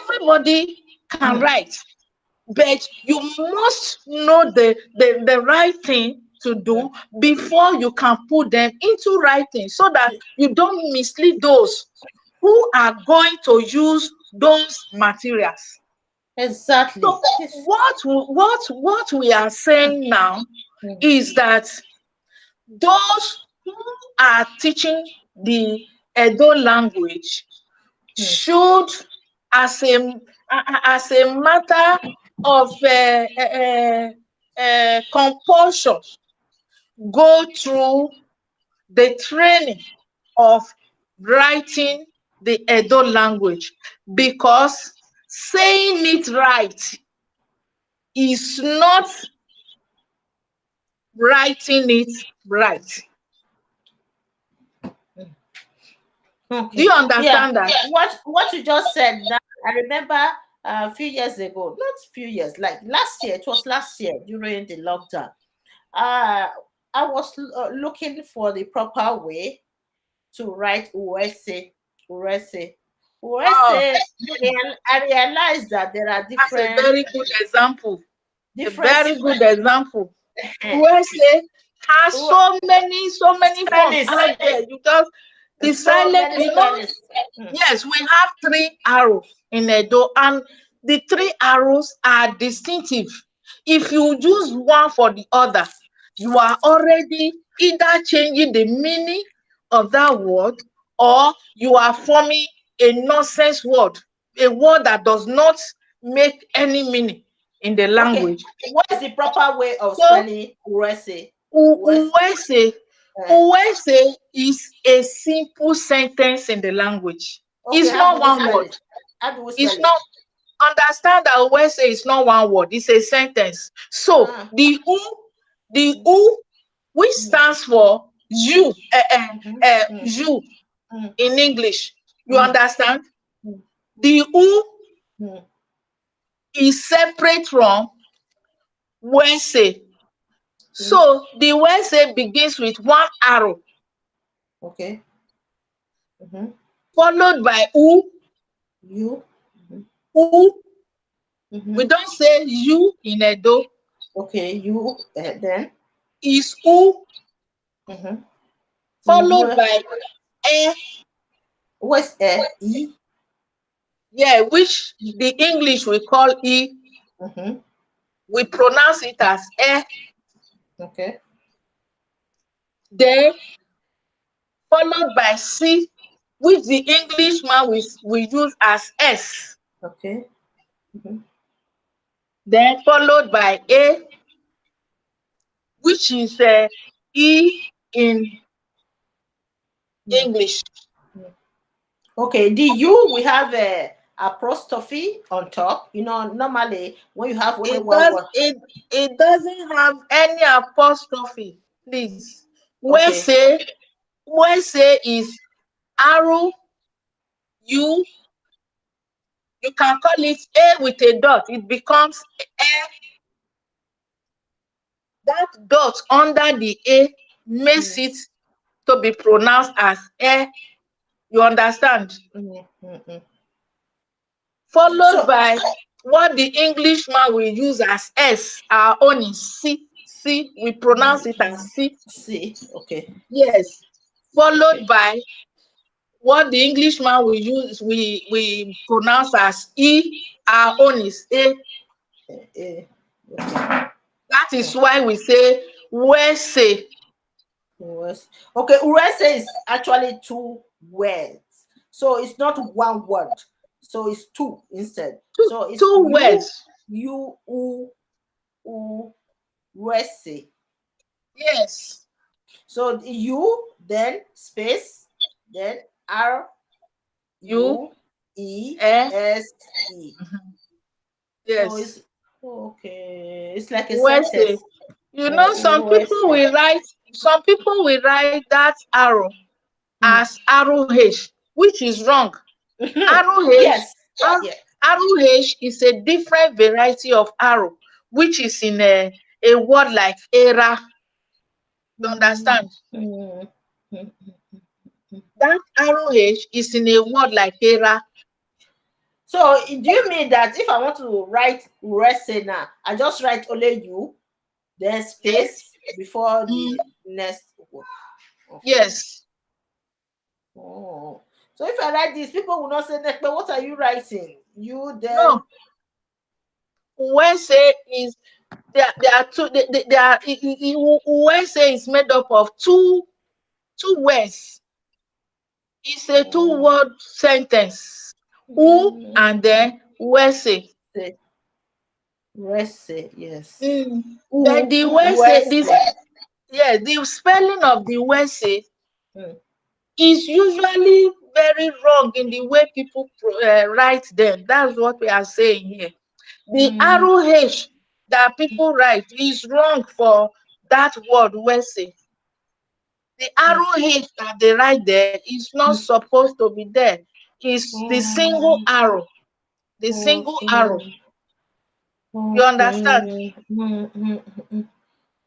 Everybody can write, but you must know the right thing to do before you can put them into writing, so that you don't mislead those who are going to use those materials. Exactly. So what we are saying now is that those who are teaching the Edo language should, as a matter of compulsion, go through the training of writing the Edo language, because saying it right is not writing it right. Okay. Do you understand that? What you just said? That I remember a few years ago, not a few years, like last year. It was last year during the lockdown. I was looking for the proper way to write Urese. I realized that there are different. That's a very good example. Different. A very good example. Urese has so many forms out there. You just the silent. Yes, we have 3 arrows in Edo, and the 3 arrows are distinctive. If you use one for the other, you are already either changing the meaning of that word, or you are forming a nonsense word, a word that does not make any meaning in the language. Okay. What is the proper way of spelling Urese? Uwese is a simple sentence in the language. Okay, It's not one word. How do we spell It's not. Understand that Uwese is not one word. It's a sentence. So the U, which stands for you, you in English. You understand? The U is separate from Wese. So the Wese begins with 1 arrow. Okay. Followed by U. You. U. We don't say you in Edo. Okay, you then Is U. followed by E. What's E? Yeah, which the English we call E. We pronounce it as E. Okay. Then followed by C, which the Englishman we use as S. Okay. Then followed by A, which is E in English. Okay, the U, we have a apostrophe on top. You know, normally when you have only one word. It doesn't have any apostrophe, please. Okay. When say is arrow, you can call it A with a dot. It becomes A. That dot under the A makes it to be pronounced as E. You understand? Followed by what the Englishman will use as S. Our own is C. C. We pronounce it as C. C. Okay. Yes. Followed by what the Englishman will use, we pronounce as E. Our own is A. Okay. That is why we say Wese. Okay, Urese is actually two words. So it's not one word. So it's two instead. So it's two words. U, U, Rese. Yes. So U, then space, then R, U, E, S, E. Yes. So it's okay. It's like a Wese. sentence. You know, some people will write that arrow as arrow H, which is wrong. Arrow H, arrow H is a different variety of arrow, which is in a word like era. You understand? That arrow H is in a word like era. So do you mean that if I want to write Urese now, I just write only U, then space before the next word? Okay. Yes. Oh. So if I write this, people will not say that, but what are you writing? You then? No. Wese is there are two. Wese is made up of two words. It's a two-word sentence. U and then Wese. Wese, yes. Then the Wese, the spelling of the Wese is usually very wrong in the way people write them. That's what we are saying here. The arrow H that people write is wrong for that word Wese. The arrow H that they write there is not supposed to be there. It's the single arrow. The single arrow. You understand?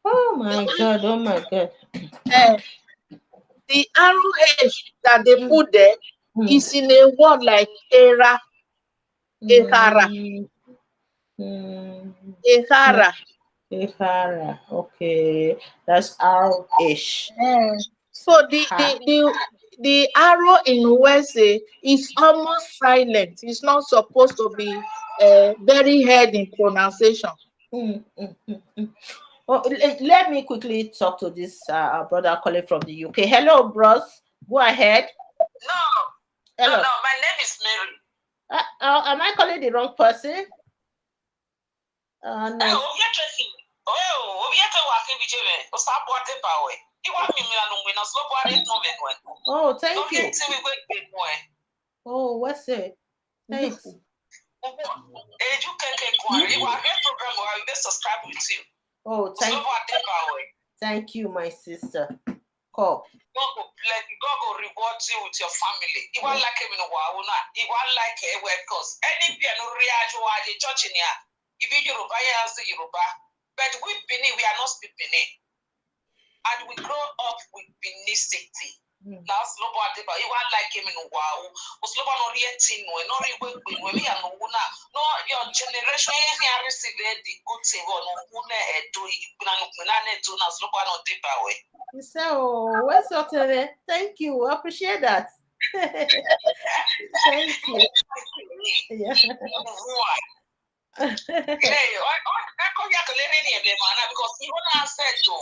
Oh my God! Oh my God! The arrow H that they put there is in a word like era, ehara, ehara. Ehara. Okay, that's R-ish. So the arrow in Wese is almost silent. It's not supposed to be very heard in pronunciation. Oh, let me quickly talk to this brother calling from the UK. Hello, bros. Go ahead. No. Hello. No, my name is Mary. Am I calling the wrong person? No. Oh, thank you. Oh, what's it? Thanks. Oh, thank you, my sister. Call. God will reward you with your family. He won't like him in a while. He won't like it because any piano react church in here. If you Yoruba, as the Yoruba, but we Benin, we are not speak Benin, and we grow up with Benicity. Now slow body, but you want like him in wow. Slow no reacting, no we are no your generation here receive the good thing or no do now slow no deeper way. So what's your thank you. I appreciate that. Thank you. Yeah. Hey, I call you to live in the man because even I said so.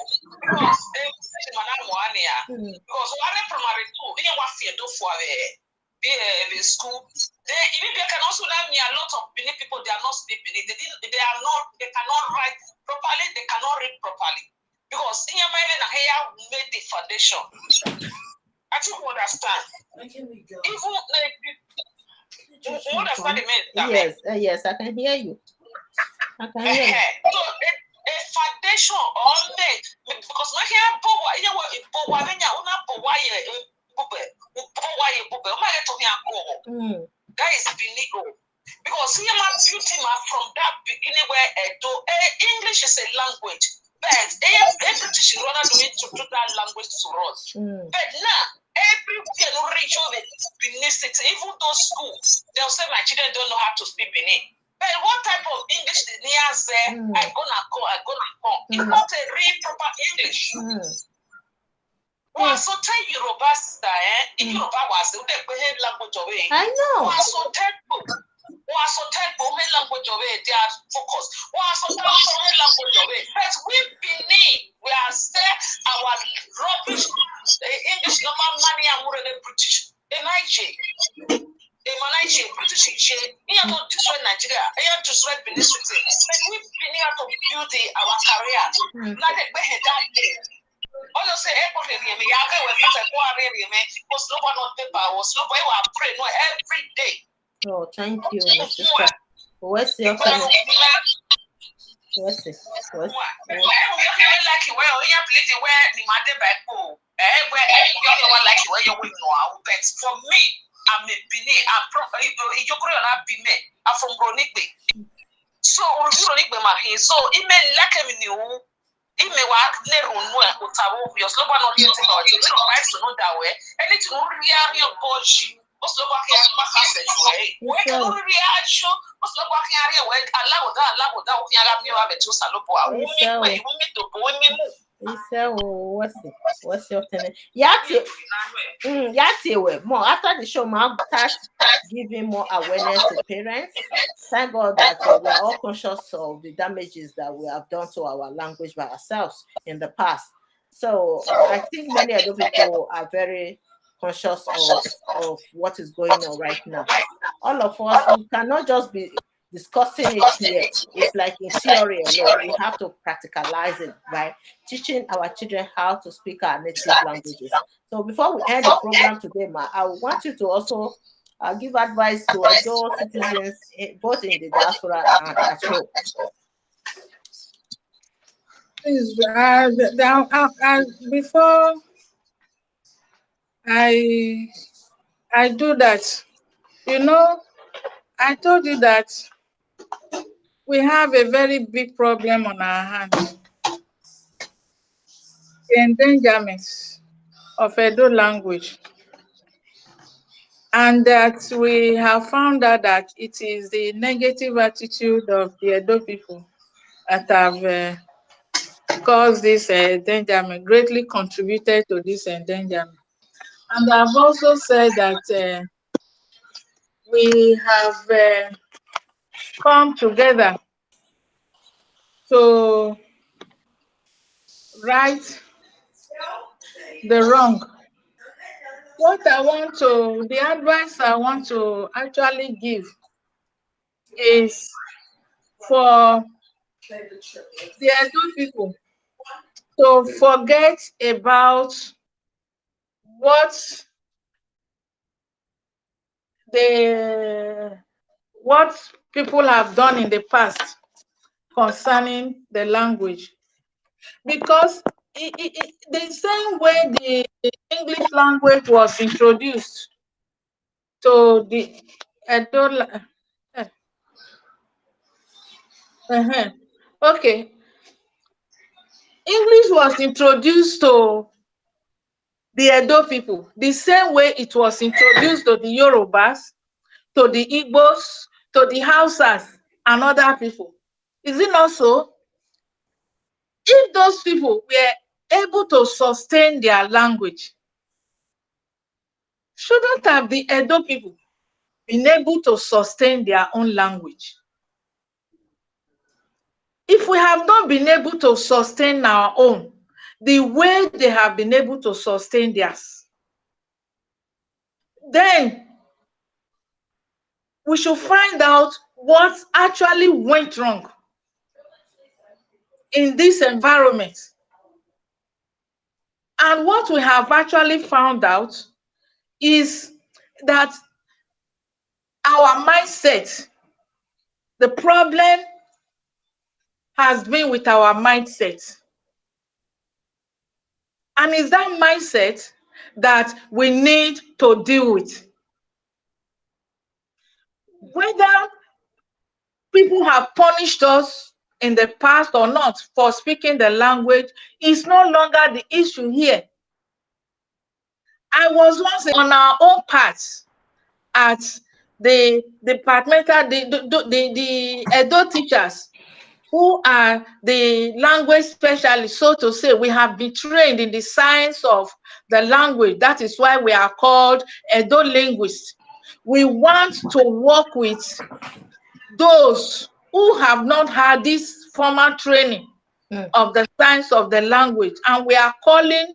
Because because one primary two, you know what you do for the school. They even they can also learn me a lot of Benin people. They are not speaking. They cannot write properly. They cannot read properly because in your mind and here made the foundation. I think you understand. Even you understand the mean? Yes, yes, I can hear you. I can hear you. So a foundation all made because my hair bowa, you know what? Bowa, when you una bowa ye bube, my to me go. That is Benin. Because see my beauty from that beginning where English is a language, but British rather do it to do that language to us. But now everywhere no region Benin City, even those schools, they'll say my children don't know how to speak Benin. But what type of English the near say I gonna come? It's not a real proper English. Was so tell Yoruba sister, in Yoruba was the language away. I know. Was so terrible. Was so terrible language away. They are focused. Was so terrible language away. But we Benin, we are still our rubbish English normal money and more than British. In Nigeria. Malaysia, British, we have to destroy Nigeria, we have to destroy Benin City. But we have to build our career. Not that we had that day. All you say, every day, me, I go with the quarry, me, was no one on paper, was no way I pray no every day. Oh, thank you, my sister. What's your time? What's it? What's like you where you play the where the mother back go. Where you like where you will know. But for me, I'm a Benin. I'm from Ronigbe. So Ronigbe mahi. So ime like me new. Ime wa leru no e utawo bi oslobo no ye ti ko je no right to know that way. Anything no really boji. Oslobo ke akpa kase we. We can really show oslobo ke ari we alawo da o fi ara mi wa be to salopo a wo mi pe wo mi to bo mi mu. What's your turn? More after the show, I'll start giving more awareness to parents. Thank God that we are all conscious of the damages that we have done to our language by ourselves in the past. So I think many other people are very conscious of what is going on right now. All of us, we cannot just be discussing it here. It's like in theory alone. We have to practicalize it by teaching our children how to speak our native languages. So before we end the program today, Ma, I want you to also give advice to adult citizens, both in the diaspora and at home. Please, before I do that, I told you that we have a very big problem on our hands. The endangerment of Edo language. And that we have found out that it is the negative attitude of the Edo people that have caused this endangerment, greatly contributed to this endangerment. And I've also said that we have come together to right the wrong. The advice I want to actually give is for the Edo people to forget about what people have done in the past concerning the language, because the same way the English language was introduced to the Edo. Okay, English was introduced to the Edo people, the same way it was introduced to the Yorubas, to the Igbos, to the Hausas, and other people. Is it not so? If those people were able to sustain their language, shouldn't have the Edo people been able to sustain their own language? If we have not been able to sustain our own, the way they have been able to sustain theirs, then we should find out what actually went wrong in this environment. And what we have actually found out is that our mindset, the problem has been with our mindset. And it's that mindset that we need to deal with. Whether people have punished us in the past or not for speaking the language is no longer the issue here. I was once on our own path at the departmental, the Edo teachers who are the language specialists, so to say. We have been trained in the science of the language. That is why we are called Edo linguists. We want to work with those who have not had this formal training of the science of the language, and we are calling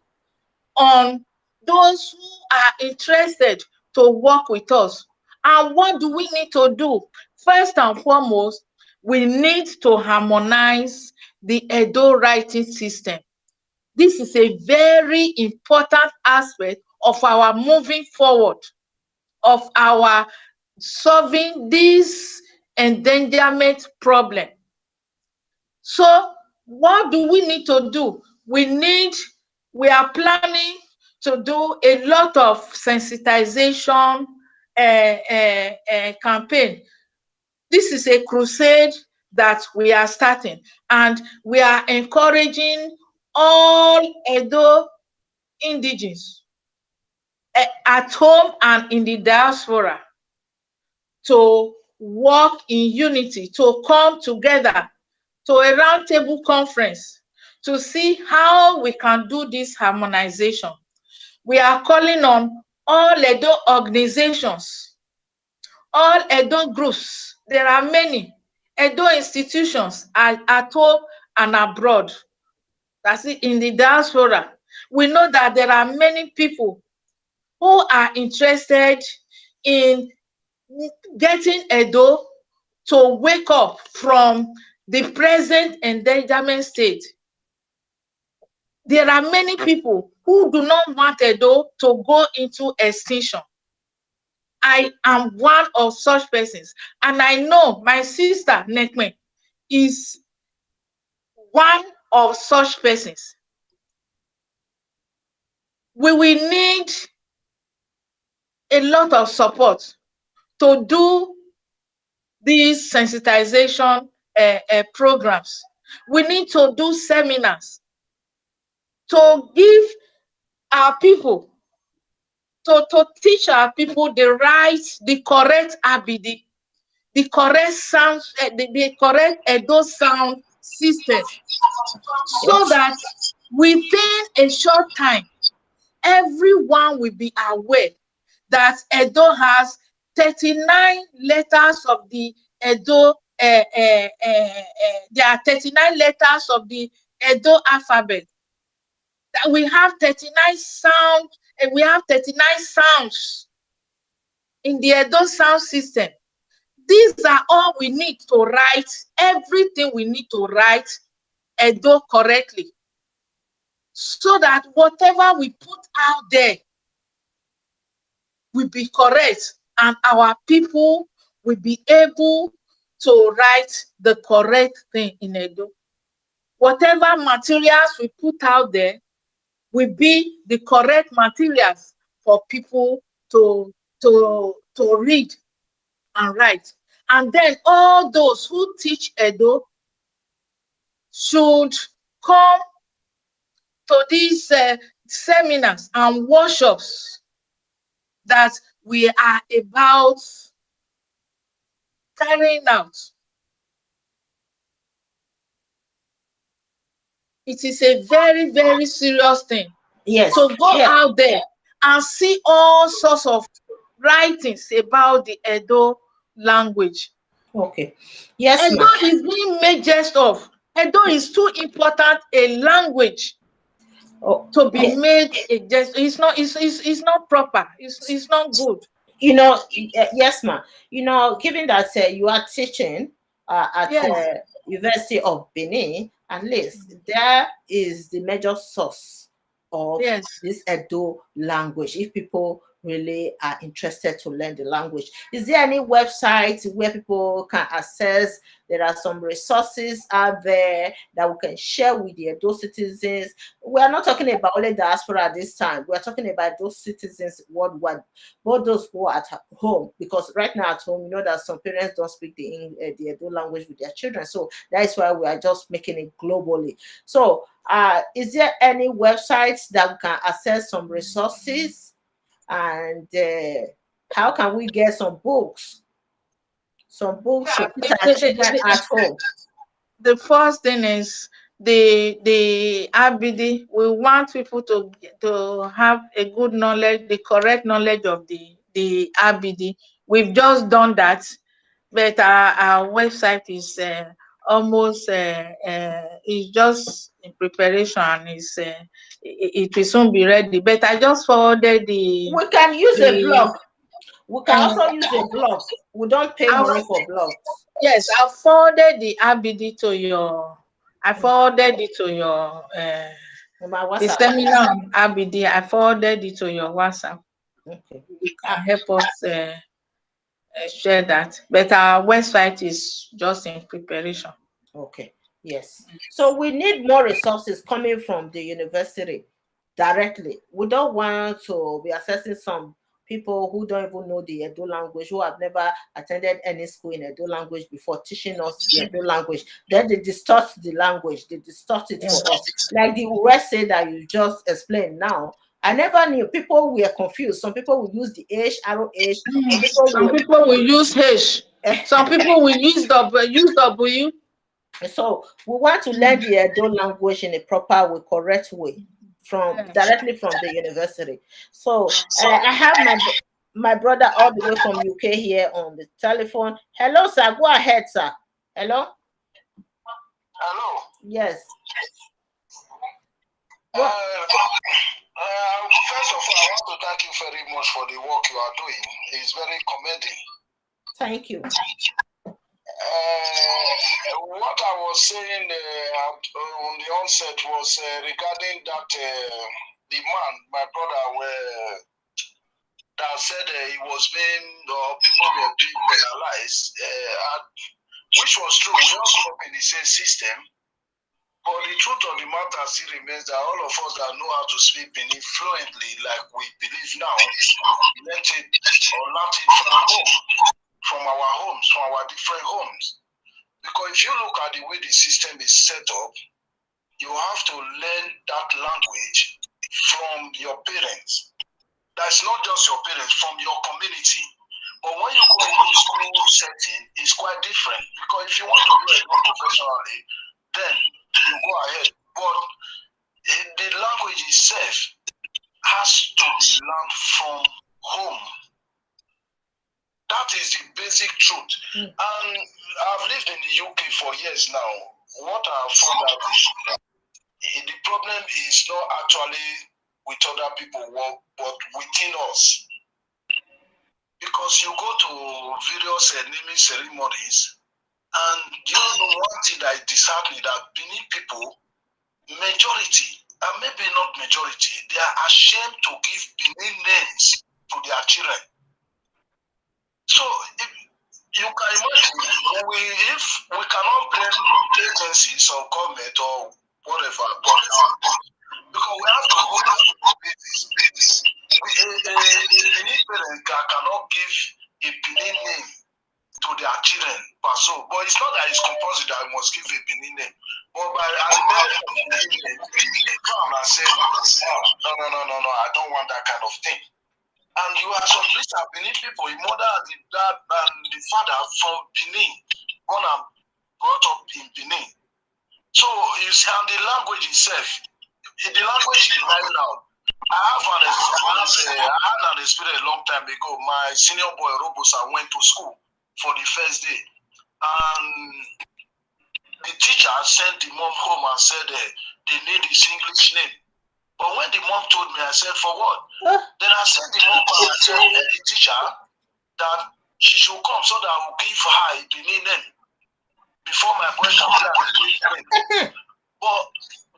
on those who are interested to work with us. And what do we need to do? First and foremost, we need to harmonize the Edo writing system. This is a very important aspect of our moving forward, of our solving this endangerment problem. So what do we need to do? We are planning to do a lot of sensitization campaign. This is a crusade that we are starting, and we are encouraging all Edo indigenes at home and in the diaspora to work in unity, to come together to a roundtable conference to see how we can do this harmonization. We are calling on all Edo organizations, all Edo groups. There are many Edo institutions at home and abroad. That's it, in the diaspora. We know that there are many people who are interested in getting Edo to wake up from the present endangerment state. There are many people who do not want Edo to go into extinction. I am one of such persons, and I know my sister Nekme is one of such persons. We will need a lot of support to do these sensitization programs. We need to do seminars to give our people, to teach our people the correct ABD, the correct sound, the correct Edo sound system, so that within a short time, everyone will be aware that Edo has 39 letters of the Edo, there are 39 letters of the Edo alphabet. That we have 39 sounds, and we have 39 sounds in the Edo sound system. These are all we need to write, everything we need to write Edo correctly, so that whatever we put out there will be correct, and our people will be able to write the correct thing in Edo. Whatever materials we put out there will be the correct materials for people to read and write. And then all those who teach Edo should come to these seminars and workshops that we are about carrying out. It is a very, very serious thing. Yes. So go out there and see all sorts of writings about the Edo language. Okay. Yes, Edo is being made jest of. Edo is too important a language to be made a jest. It's not proper. It's not good. You know, yes, ma'am. You know, given that you are teaching at University of Benin, at least there is the major source of this Edo language. If people really are interested to learn the language, is there any website where people can access? There are some resources out there that we can share with the Edo citizens. We are not talking about only diaspora at this time. We are talking about those citizens worldwide, both those who are at home, because right now at home, you know that some parents don't speak the Edo language with their children. So that is why we are just making it globally. So is there any websites that we can access some resources? And how can we get some books? Some books to put our children at home. The first thing is the ABD. We want people to have a good knowledge, the correct knowledge of the ABD. We've just done that, but our website is almost is just in preparation. It will soon be ready. But I just forwarded the. We can use a blog. We can also use a blog. We don't pay money for blogs. Yes, I forwarded the ABD to your. I forwarded it to your. The seminar on ABD. I forwarded it to your WhatsApp. Okay. You can help us share that. But our website is just in preparation. Okay. Yes. So we need more resources coming from the university directly. We don't want to be accessing some people who don't even know the Edo language, who have never attended any school in Edo language before, teaching us the Edo language. Then they distort the language, they distort it for us. Like the word say that you just explained now. I never knew. People were confused. Some people will use the H, arrow H. Some people will use H. Some people will use W. So we want to learn the Edo language in a proper way, correct way, directly from the university. So I have my brother all the way from UK here on the telephone. Hello, sir. Go ahead, sir. Hello. Hello. Yes. First of all, I want to thank you very much for the work you are doing. It's very commending. Thank you. What I was saying on the onset was regarding that the man, my brother, that said he was being, people were being penalized, which was true. We all grew up in the same system. But the truth of the matter still remains that all of us that know how to speak Benin fluently, like we believe now, learned it or learned it from home, from our homes, from our different homes. Because if you look at the way the system is set up, you have to learn that language from your parents. That's not just your parents, from your community. But when you go into school setting, it's quite different. Because if you want to do it professionally, then you go ahead. But the language itself has to be learned from home. That is the basic truth. And I've lived in the UK for years now. What I have found out is the problem is not actually with other people, but within us. Because you go to various naming ceremonies, and you know one thing that is disheartening, that Benin people, majority, and maybe not majority, they are ashamed to give Benin names to their children. So if you can imagine, if we cannot blame agencies or government or whatever, because we have to go to basis. A Benin parent cannot give a Benin name to their children, but it's not that it's compulsory that I must give a Benin name. But by I remember Benin name, come and say No. I don't want that kind of thing. And you are some place of Benin people, your mother and the dad and the father from Benin, born and brought up in Benin. So you see, and the language itself, the language is very loud. I had an experience a long time ago. My senior boy Robosa went to school for the first day, and the teacher sent the mom home and said they need his English name. But when the mom told me, I said, for what? Then I sent the mom back and said, the teacher that she should come so that I will give her a Benin name before my boy can get a name. But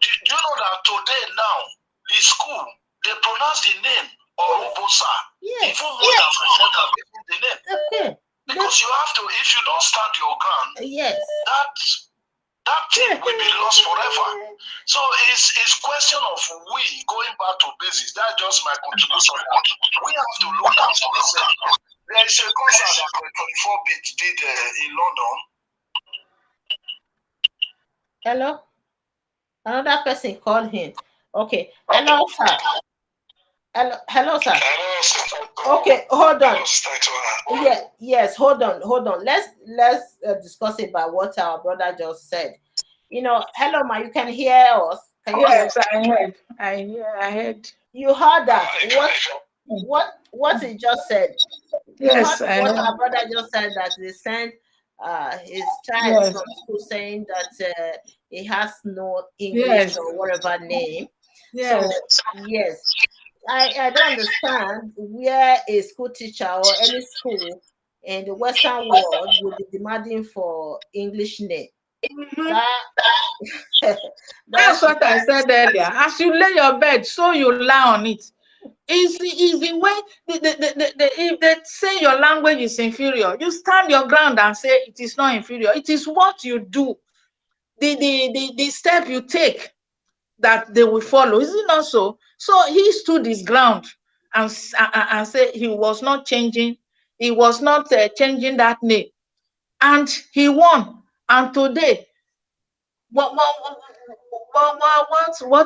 do you know that today now, the school, they pronounce the name Orobosa. Even more than the name. Okay. Because you have to, if you don't stand your ground, that thing will be lost forever. So it's question of we going back to basics. That's just my contribution. We have to look at ourselves. There is a concert that 24-bit did in London. Hello? Another person called him. Okay. Hello, sir. Hello, sir. Okay, hold on. Yes, hold on. Let's discuss about what our brother just said. You know, hello, ma. You can hear us. Can you Yes, hear? I heard. You heard that? What he just said? Yes, I heard what our brother just said, that they sent his child from school saying that he has no English or whatever name. Yes. So yes. I don't understand where a school teacher or any school in the Western world will be demanding for English name. That's what I said earlier. As you lay your bed, so you lie on it. Is the way if they say your language is inferior, you stand your ground and say it is not inferior. It is what you do, the step you take that they will follow. Is it not so? So he stood his ground and said he was not changing. He was not changing that name, and he won. And today, what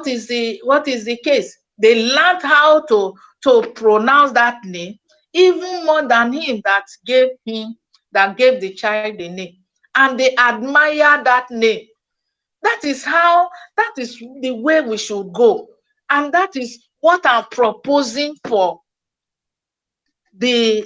is the case? They learned how to pronounce that name even more than him that gave the child the name, and they admire that name. That is the way we should go. And that is what I'm proposing for the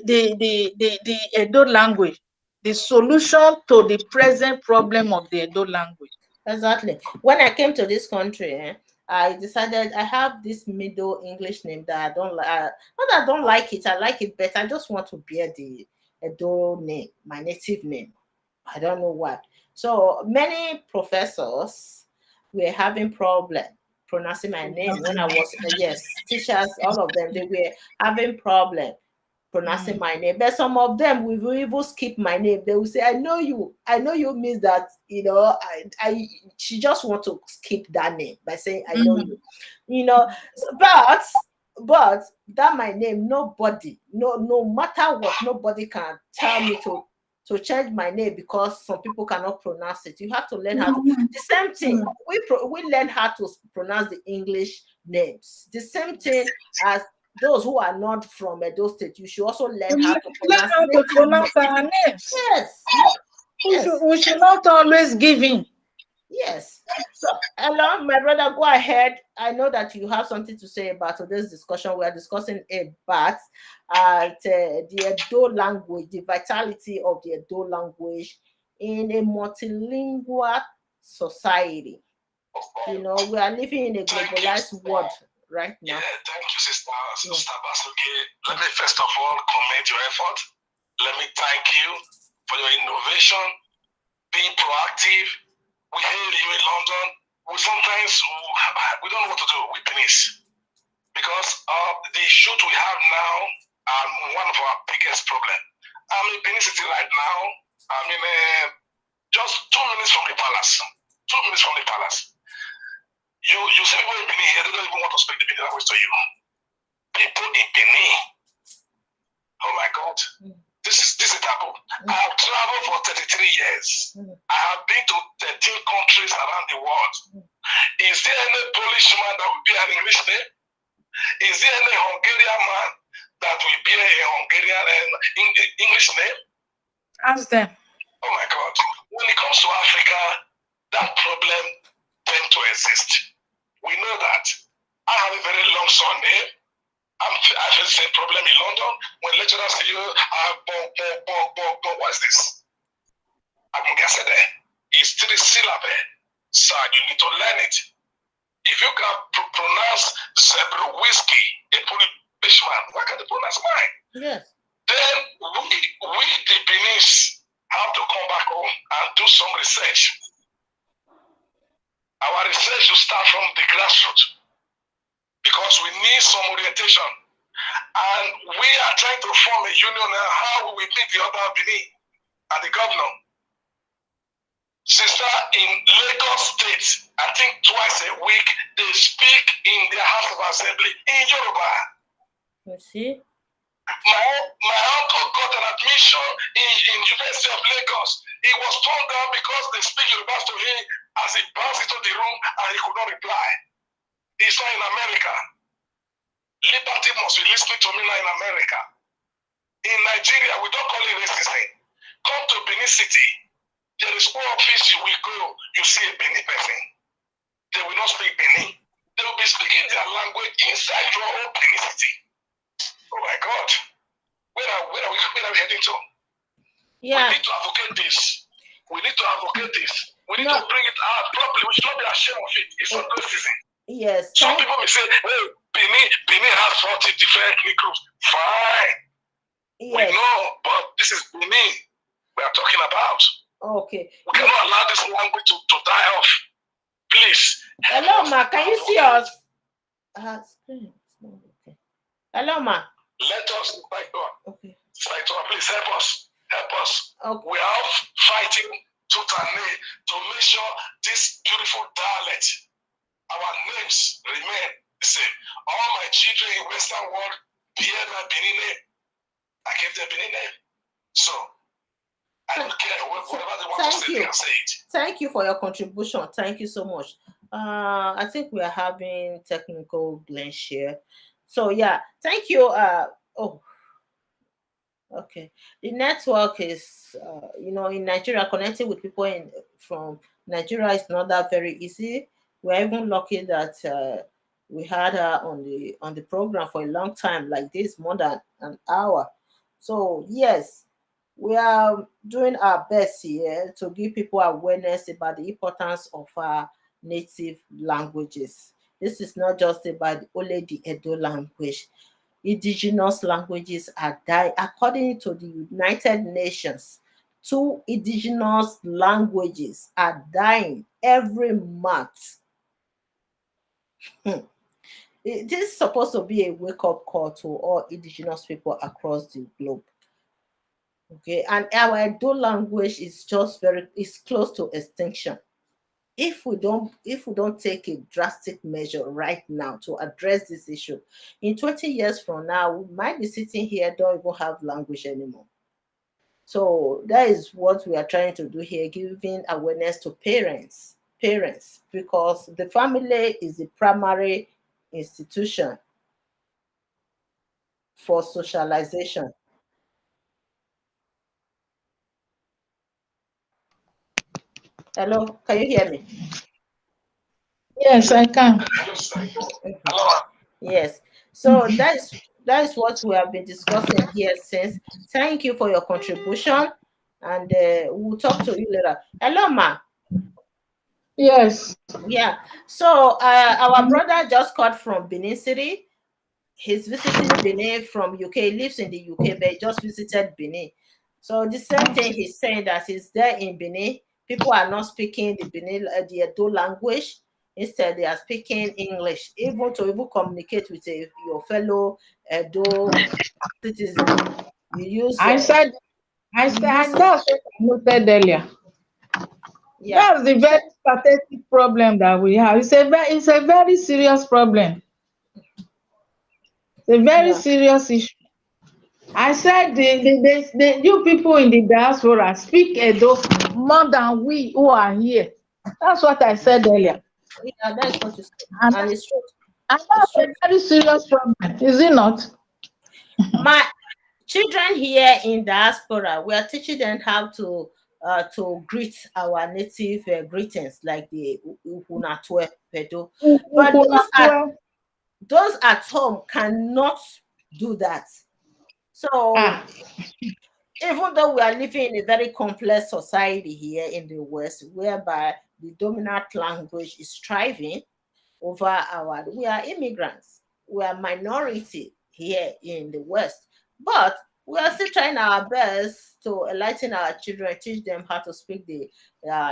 Edo language, the solution to the present problem of the Edo language. Exactly. When I came to this country, I decided I have this middle English name that I don't like. Not that I don't like it, I like it better. I just want to bear the Edo name, my native name. I don't know why. So many professors were having problem pronouncing my name when I was teachers, all of them, they were having problem pronouncing my name. But some of them will even skip my name. They will say, I know you means that, she just want to skip that name by saying I know you. But that my name, nobody, no matter what, nobody can tell me to change my name because some people cannot pronounce it. You have to learn how to. The same thing. We learn how to pronounce the English names. The same thing as those who are not from Edo State. You should also learn how to pronounce our names. Yes. We should not always give in. Yes. So, hello, my brother, go ahead. I know that you have something to say about today's discussion. We are discussing about the Edo language, the vitality of the Edo language in a multilingual society. We are living in a globalized world right now. Yeah, thank you, Sister Basuke. Let me first of all commend your effort. Let me thank you for your innovation, being proactive. We hail you in London. We don't know what to do with Benin because the shoot we have now are one of our biggest problems. I'm in Benin City right now. I'm in just 2 minutes from the palace. 2 minutes from the palace. You see people in Benin here, they don't even want to speak the Benin language to you. People in Benin. Oh my God. This is taboo. I have traveled for 33 years. I have been to 13 countries around the world. Is there any Polish man that would be an English name? Is there any Hungarian man that will bear a Hungarian English name? Ask them. Oh my God. When it comes to Africa, that problem tends to exist. We know that. I have a very long surname. I face the same problem in London. When lecturers say, what's this? It's 3 syllables. So you need to learn it. If you can pronounce zebra whiskey, a Polishman, why can't you pronounce mine? Yes. Then we the Beninese, have to come back home and do some research. Our research should start from the grassroots because we need some orientation. And we are trying to form a union and how we meet the other Benin and the governor. Sister, in Lagos State, I think twice a week, they speak in their House of Assembly in Yoruba. You see? My uncle got an admission in University of Lagos. He was turned down because they speak Yoruba to him as he bounced into the room and he could not reply. He's not in America. Liberty must be listening to me now in America. In Nigeria, we don't call it racism. Come to Benin City. There is no office you will go, you see a Benin person. They will not speak Benin. They will be speaking their language inside your own Benin City. Oh my God. Where are we heading to? Yeah. We need to advocate this. We need to advocate this. We need to bring it out properly. We should not be ashamed of it. It's not racism. Yes. Some people may say, hey, Benin has 40 different ethnic groups. Fine. Yes. We know, but this is Benin we are talking about. Okay. We cannot allow this language to die off. Please. Hello, Ma. Can you see us? Okay. Hello, Ma. Let us fight on. Okay. Fight on. Please help us. Help us. Okay. We are fighting tooth and nail to make sure this beautiful dialect, our names remain the same. All my children in Western world bear my Benin name. I gave them Benin name. So I don't care whatever they want to say, they can say it. Thank you for your contribution. Thank you so much. I think we are having technical glitch here. So yeah, thank you. Okay. The network is, in Nigeria, connecting with people from Nigeria is not that very easy. We're even lucky that we had her on the program for a long time, like this, more than an hour. So yes, we are doing our best here to give people awareness about the importance of our native languages. This is not just about only the Edo language. Indigenous languages are dying. According to the United Nations, 2 indigenous languages are dying every month. It is supposed to be a wake-up call to all indigenous people across the globe. Okay, and our Edo language is close to extinction. If we don't take a drastic measure right now to address this issue, in 20 years from now, we might be sitting here, don't even have language anymore. So that is what we are trying to do here, giving awareness to parents, because the family is the primary institution for socialization. Hello, can you hear me? Yes, I can. Yes. So that is what we have been discussing here since. Thank you for your contribution, and we'll talk to you later. Hello, Ma. Yes. Yeah. So our brother just called from Benin City. He's visiting Benin from UK. He lives in the UK, but he just visited Benin. So the same thing he's saying, that he's there in Benin. People are not speaking the Edo language. Instead, they are speaking English, even to communicate with your fellow Edo citizen. That's what I noted earlier. Yeah. That's the very pathetic problem that we have. It's a very serious problem. It's a very serious issue. I said you people in the diaspora speak Edo more than we who are here. That's what I said earlier. Yeah, that's what you said. And it's true. And It's that's so a very serious problem, is it not? my children here in diaspora, we are teaching them how to greet our native greetings like the Uhunatwe Pedo. But those at home cannot do that. So Ah, even though we are living in a very complex society here in the West, whereby the dominant language is thriving over we are immigrants, we are minority here in the West, but we are still trying our best to enlighten our children, teach them how to speak the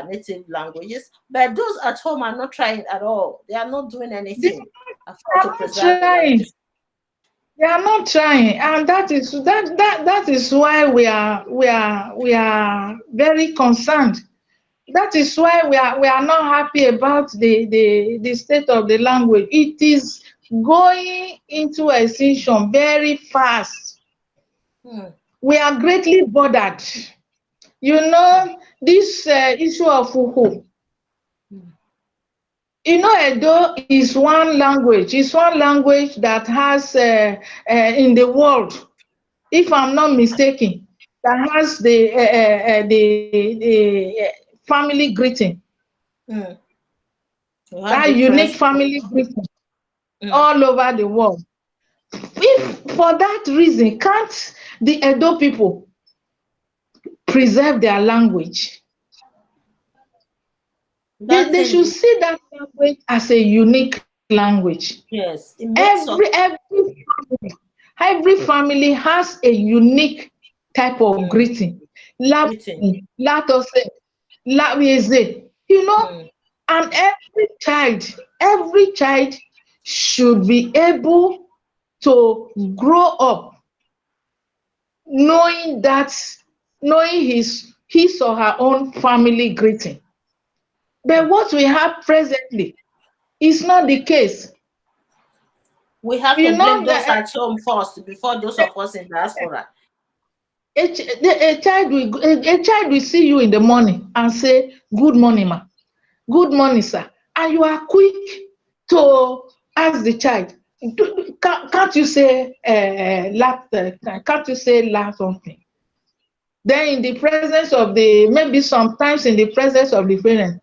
native languages. But those at home are not trying at all. They are not doing they anything are to not preserve the trying. language. They are not trying, and that is why we are very concerned. That is why we are not happy about the state of the language. It is going into extinction very fast. Hmm. We are greatly bothered. You know, this issue of Uhu. You know, Edo is one language. It's one language that has in the world, if I'm not mistaken, that has the family greeting, Hmm. We have that unique different. family greeting Hmm. all over the world. If for that reason, can't the Edo people preserve their language? They, That they thing, should see that language as a unique language. yes, it makes Every us. every every family has a unique type of Hmm. greeting. La, Written. latose, laweze, Hmm. and every child should be able to grow up knowing that, knowing his or her own family greeting. But what we have presently is not the case. We have to You blame know those that at home first before those of us in diaspora. a child will see you in the morning and say, "Good morning, ma. Good morning, sir," and you are quick to ask the child, Can't you say can't you say something?" Then in the presence of the, maybe sometimes in the presence of the parent,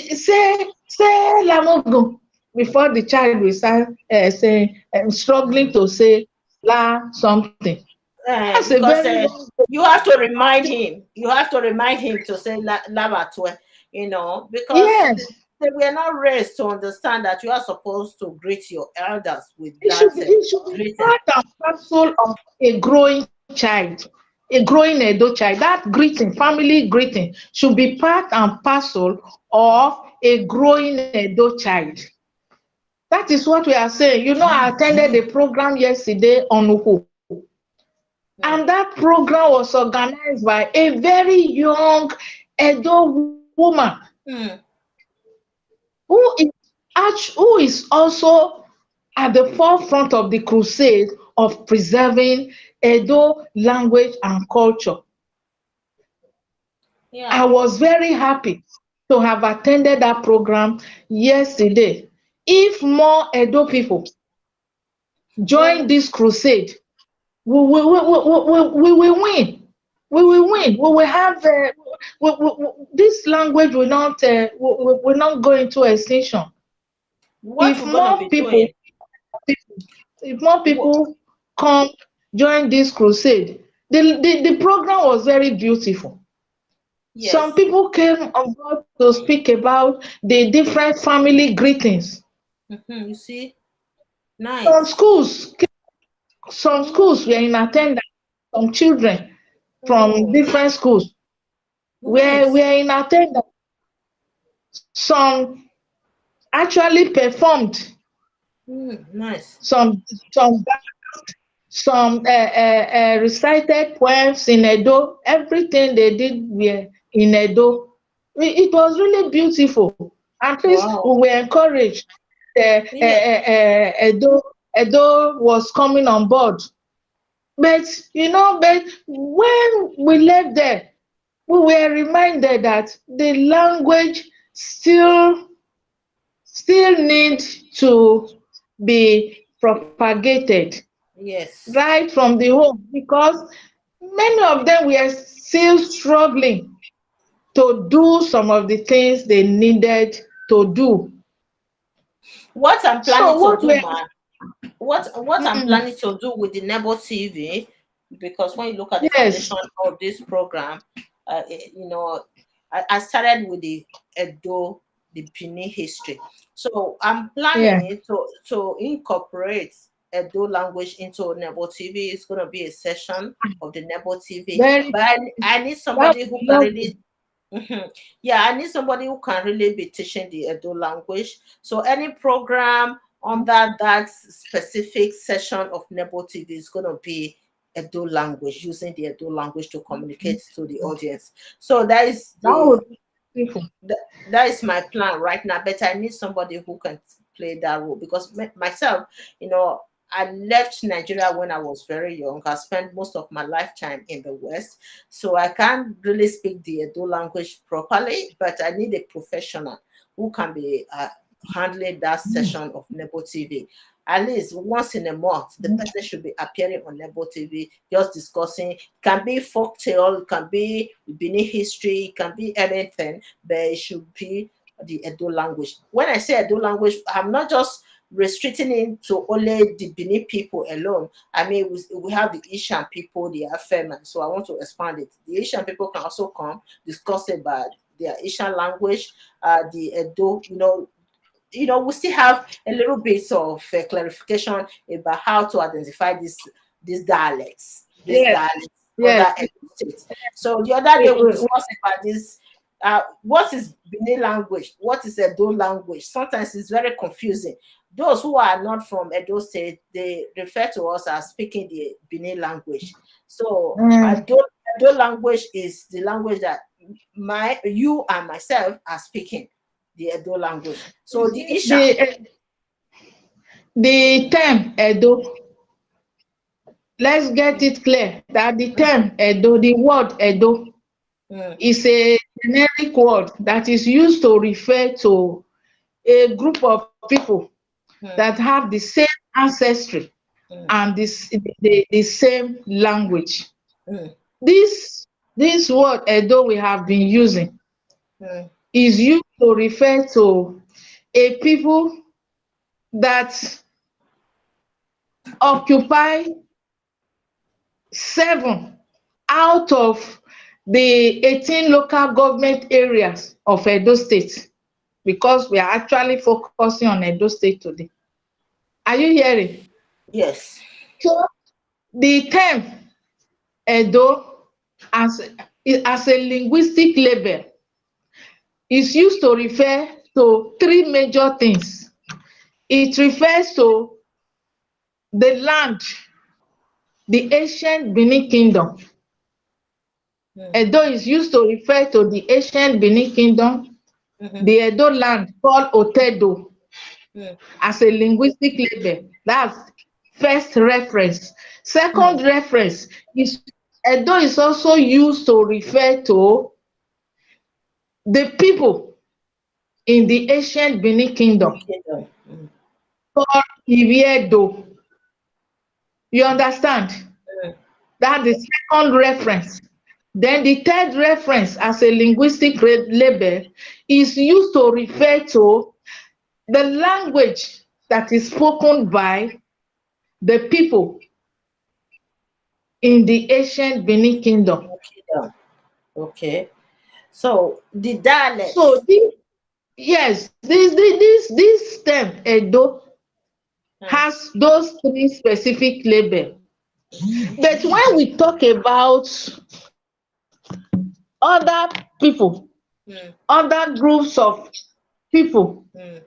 say lamogo, before the child will start saying, struggling to say la something. That's a Because very wrong. you have to remind him. You have to remind him to say labatwe, because Yes, they were not raised to understand that you are supposed to greet your elders with it that should be it should be greeting. part and parcel of a growing child, a growing Edo child. That greeting, family greeting, should be part and parcel of a growing Edo child. That is what we are saying. I attended a program yesterday on Uhu, and Mm. that program was organized by a very young Edo woman Mm. who is also at the forefront of the crusade of preserving Edo language and culture. I Yeah. was very happy to have attended that program yesterday. If more Edo people join Well, this crusade, we will win. We will win. We will have this language will not go into extinction. what If we're gonna more be people doing? if more wh- people come join this crusade, the program was very beautiful. Some Yes. people came on board to speak about the different family greetings. You see, Some nice. schools, some Oh, schools were in attendance. Some children from oh, different schools were nice. in attendance. Some actually performed. Nice. Some recited poems in Edo. Everything they did were in Edo. It was really beautiful. At least we Wow. were encouraged. Yeah. Edo was coming on board. But when we left there, we were reminded that the language still need to be propagated Yes. right from the home, because many of them were still struggling to do some of the things they needed to do. What I'm So planning to what do, we're ma, what I'm mm, planning to do with the Nebo TV, because when you look at the yes, foundation of this program, I started with the Edo, the Benin history. So I'm yeah, planning to incorporate Edo language into Nebo TV. It's going to be a session of the Nebo TV, very but I need that somebody who would be can lovely. really. Mhm. Yeah, I need somebody who can really be teaching the Edo language. So any program under that specific session of Nebo TV is going to be Edo language, using the Edo language to communicate to the audience. So That would be beautiful. that is my plan right now. But I need somebody who can play that role, because myself, I left Nigeria when I was very young. I spent most of my lifetime in the West, so I can't really speak the Edo language properly. But I need a professional who can be handling that session of Nebo TV. At least once in a month, the person should be appearing on Nebo TV, just discussing. It can be folktale, it can be Benin history, it can be anything, but it should be the Edo language. When I say Edo language, I'm not just restricting it to only the Benin people alone. I mean, we have the Asian people, the Afeman. So I want to expand it. The Asian people can also come discuss about their Asian language, the Edo, we still have a little bit of clarification about how to identify these dialects, Yes, yes. other states. So the other day We, we we, we- discussed about this. What is Benin language? What is Edo language? Sometimes it's very confusing. Those who are not from Edo State, they refer to us as speaking the Benin language. So mm, Edo language is the language that you and myself are speaking, the Edo language. you So the see, Isha. the term Edo, let's get it clear that the term Edo, the word Edo, Mm, is a generic word that is used to refer to a group of people that mm, have the same ancestry mm, and the same language. mm, This word Edo we have been using mm, is used to refer to a people that occupy 7 out of the 18 local government areas of Edo State, because we are actually focusing on Edo State today. Are you hearing? yes. So the term Edo as, as a linguistic label is used to refer to 3 major things. It refers to the land, the ancient Benin Kingdom. Mm, Edo is used to refer to the ancient Benin Kingdom, mhm, the Edo land called Otedo, mm, as a linguistic label. That's first reference. mm. Second reference is Edo is also used to refer to the people in the ancient Benin Benin Kingdom Kingdom. Mm, called Iviedo. You understand? mm, That's the second reference. Then the third reference as a linguistic label is used to refer to the language that is spoken by the people in the ancient Benin Kingdom. Benin Kingdom. Okay. So the So dialects. yes, this term Edo Mm, has those 3 specific labels. mhm, But when we talk about other people, mm, other groups of people mm,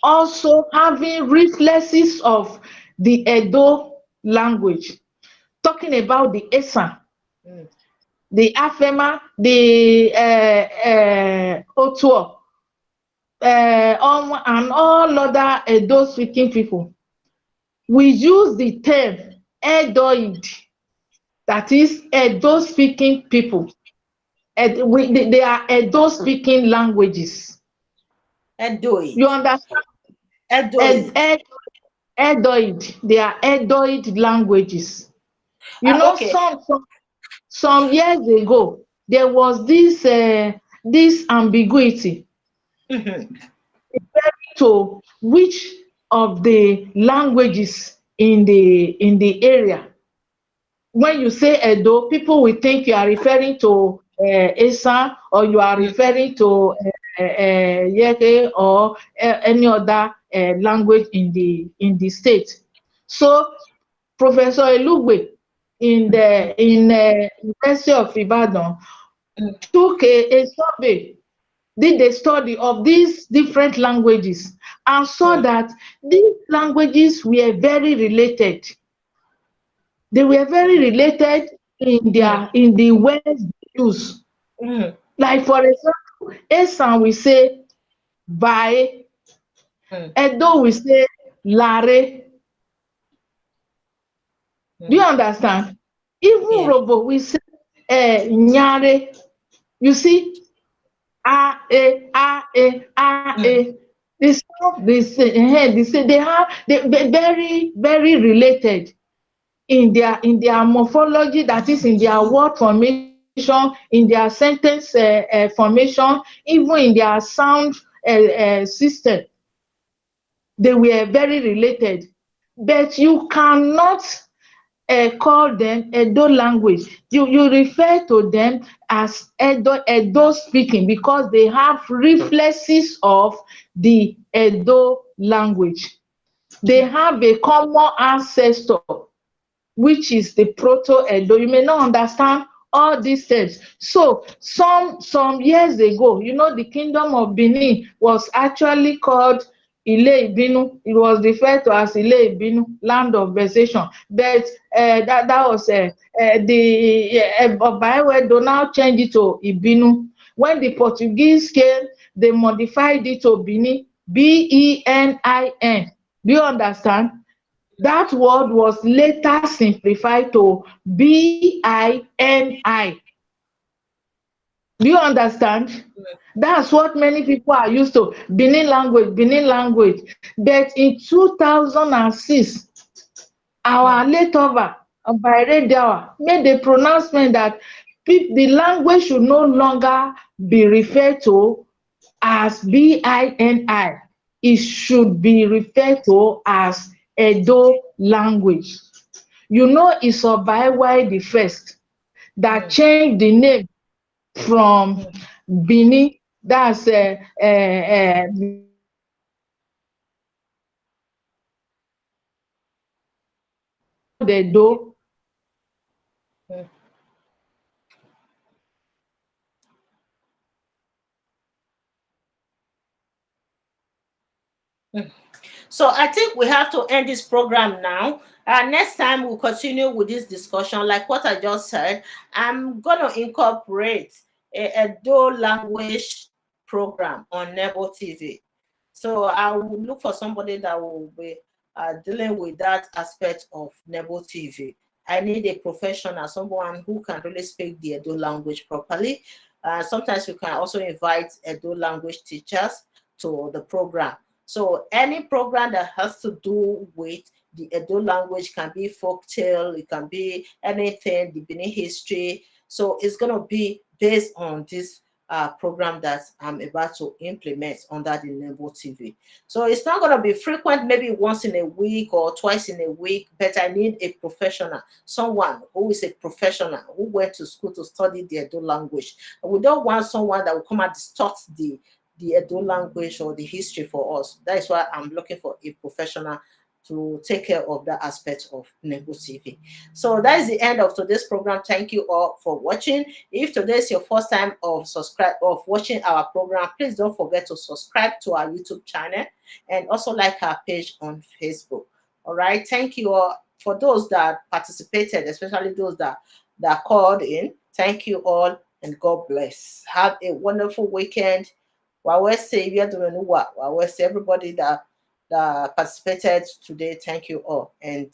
also having reflexes of the Edo language, talking about the Esan, mm, the Afema, the Otuo, and all other Edo speaking people. We use the term Edoid, that is Edo speaking people. They are Edo speaking languages. Edoid. You understand? Edoid. Edoid. They are Edoid languages. You know, Okay. some years ago, there was this ambiguity to which of the languages in the area. When you say Edo, people will think you are referring to Esa, or you are referring to Yeke, or any other language in the state. So Professor Elugbe in University of Ibadan took a survey, did a study of these different languages, and saw that these languages were very related. They were very related in the words used. Like for example, Esan we say bae, Edo we say lare. Do you understand? Even Yeah. Robo we say nyare. You see, a. They stop. They say they very very related in their morphology, that is in their word formation, in their sentence formation, even in their sound system. They were very related, but you cannot call them Edo language. You refer to them as Edo speaking, because they have reflexes of the Edo language. They have a common ancestor, which is the Proto-Edo. You may not understand all these things. So some years ago, the kingdom of Benin was actually called Ile Ibinu. It was referred to as Ile Ibinu, land of vexation. But that was the Obaewedo now changed it to Ibinu. When the Portuguese came, they modified it to Benin, Benin. Do you understand? That word was later simplified to Bini. Do you understand? That's what many people are used to. Benin language. But in 2006, our late over by radio made the pronouncement that the language should no longer be referred to as Bini. It should be referred to as Edo language. Isobaewe the first that changed the name from Benin, that's Edo. So I think we have to end this program now. Next time we'll continue with this discussion. Like what I just said, I'm gonna incorporate a Edo language program on Nebo TV. So I will look for somebody that will be dealing with that aspect of Nebo TV. I need a professional, someone who can really speak the Edo language properly. Sometimes we can also invite Edo language teachers to the program. So any program that has to do with the Edo language, can be folktale, it can be anything, the Benin history. So it's going to be based on this program that I'm about to implement under the Nebo TV. So it's not going to be frequent, maybe once in a week or twice in a week, but I need a professional, someone who is a professional, who went to school to study the Edo language. We don't want someone that will come and distort the Edo language or the history for us. That is why I'm looking for a professional to take care of that aspect of Nebo TV. So that is the end of today's program. Thank you all for watching. If today is your first time of watching our program, please don't forget to subscribe to our YouTube channel and also like our page on Facebook. All right. Thank you all for those that participated, especially those that called in. Thank you all and God bless. Have a wonderful weekend. Everybody that participated today, thank you all. And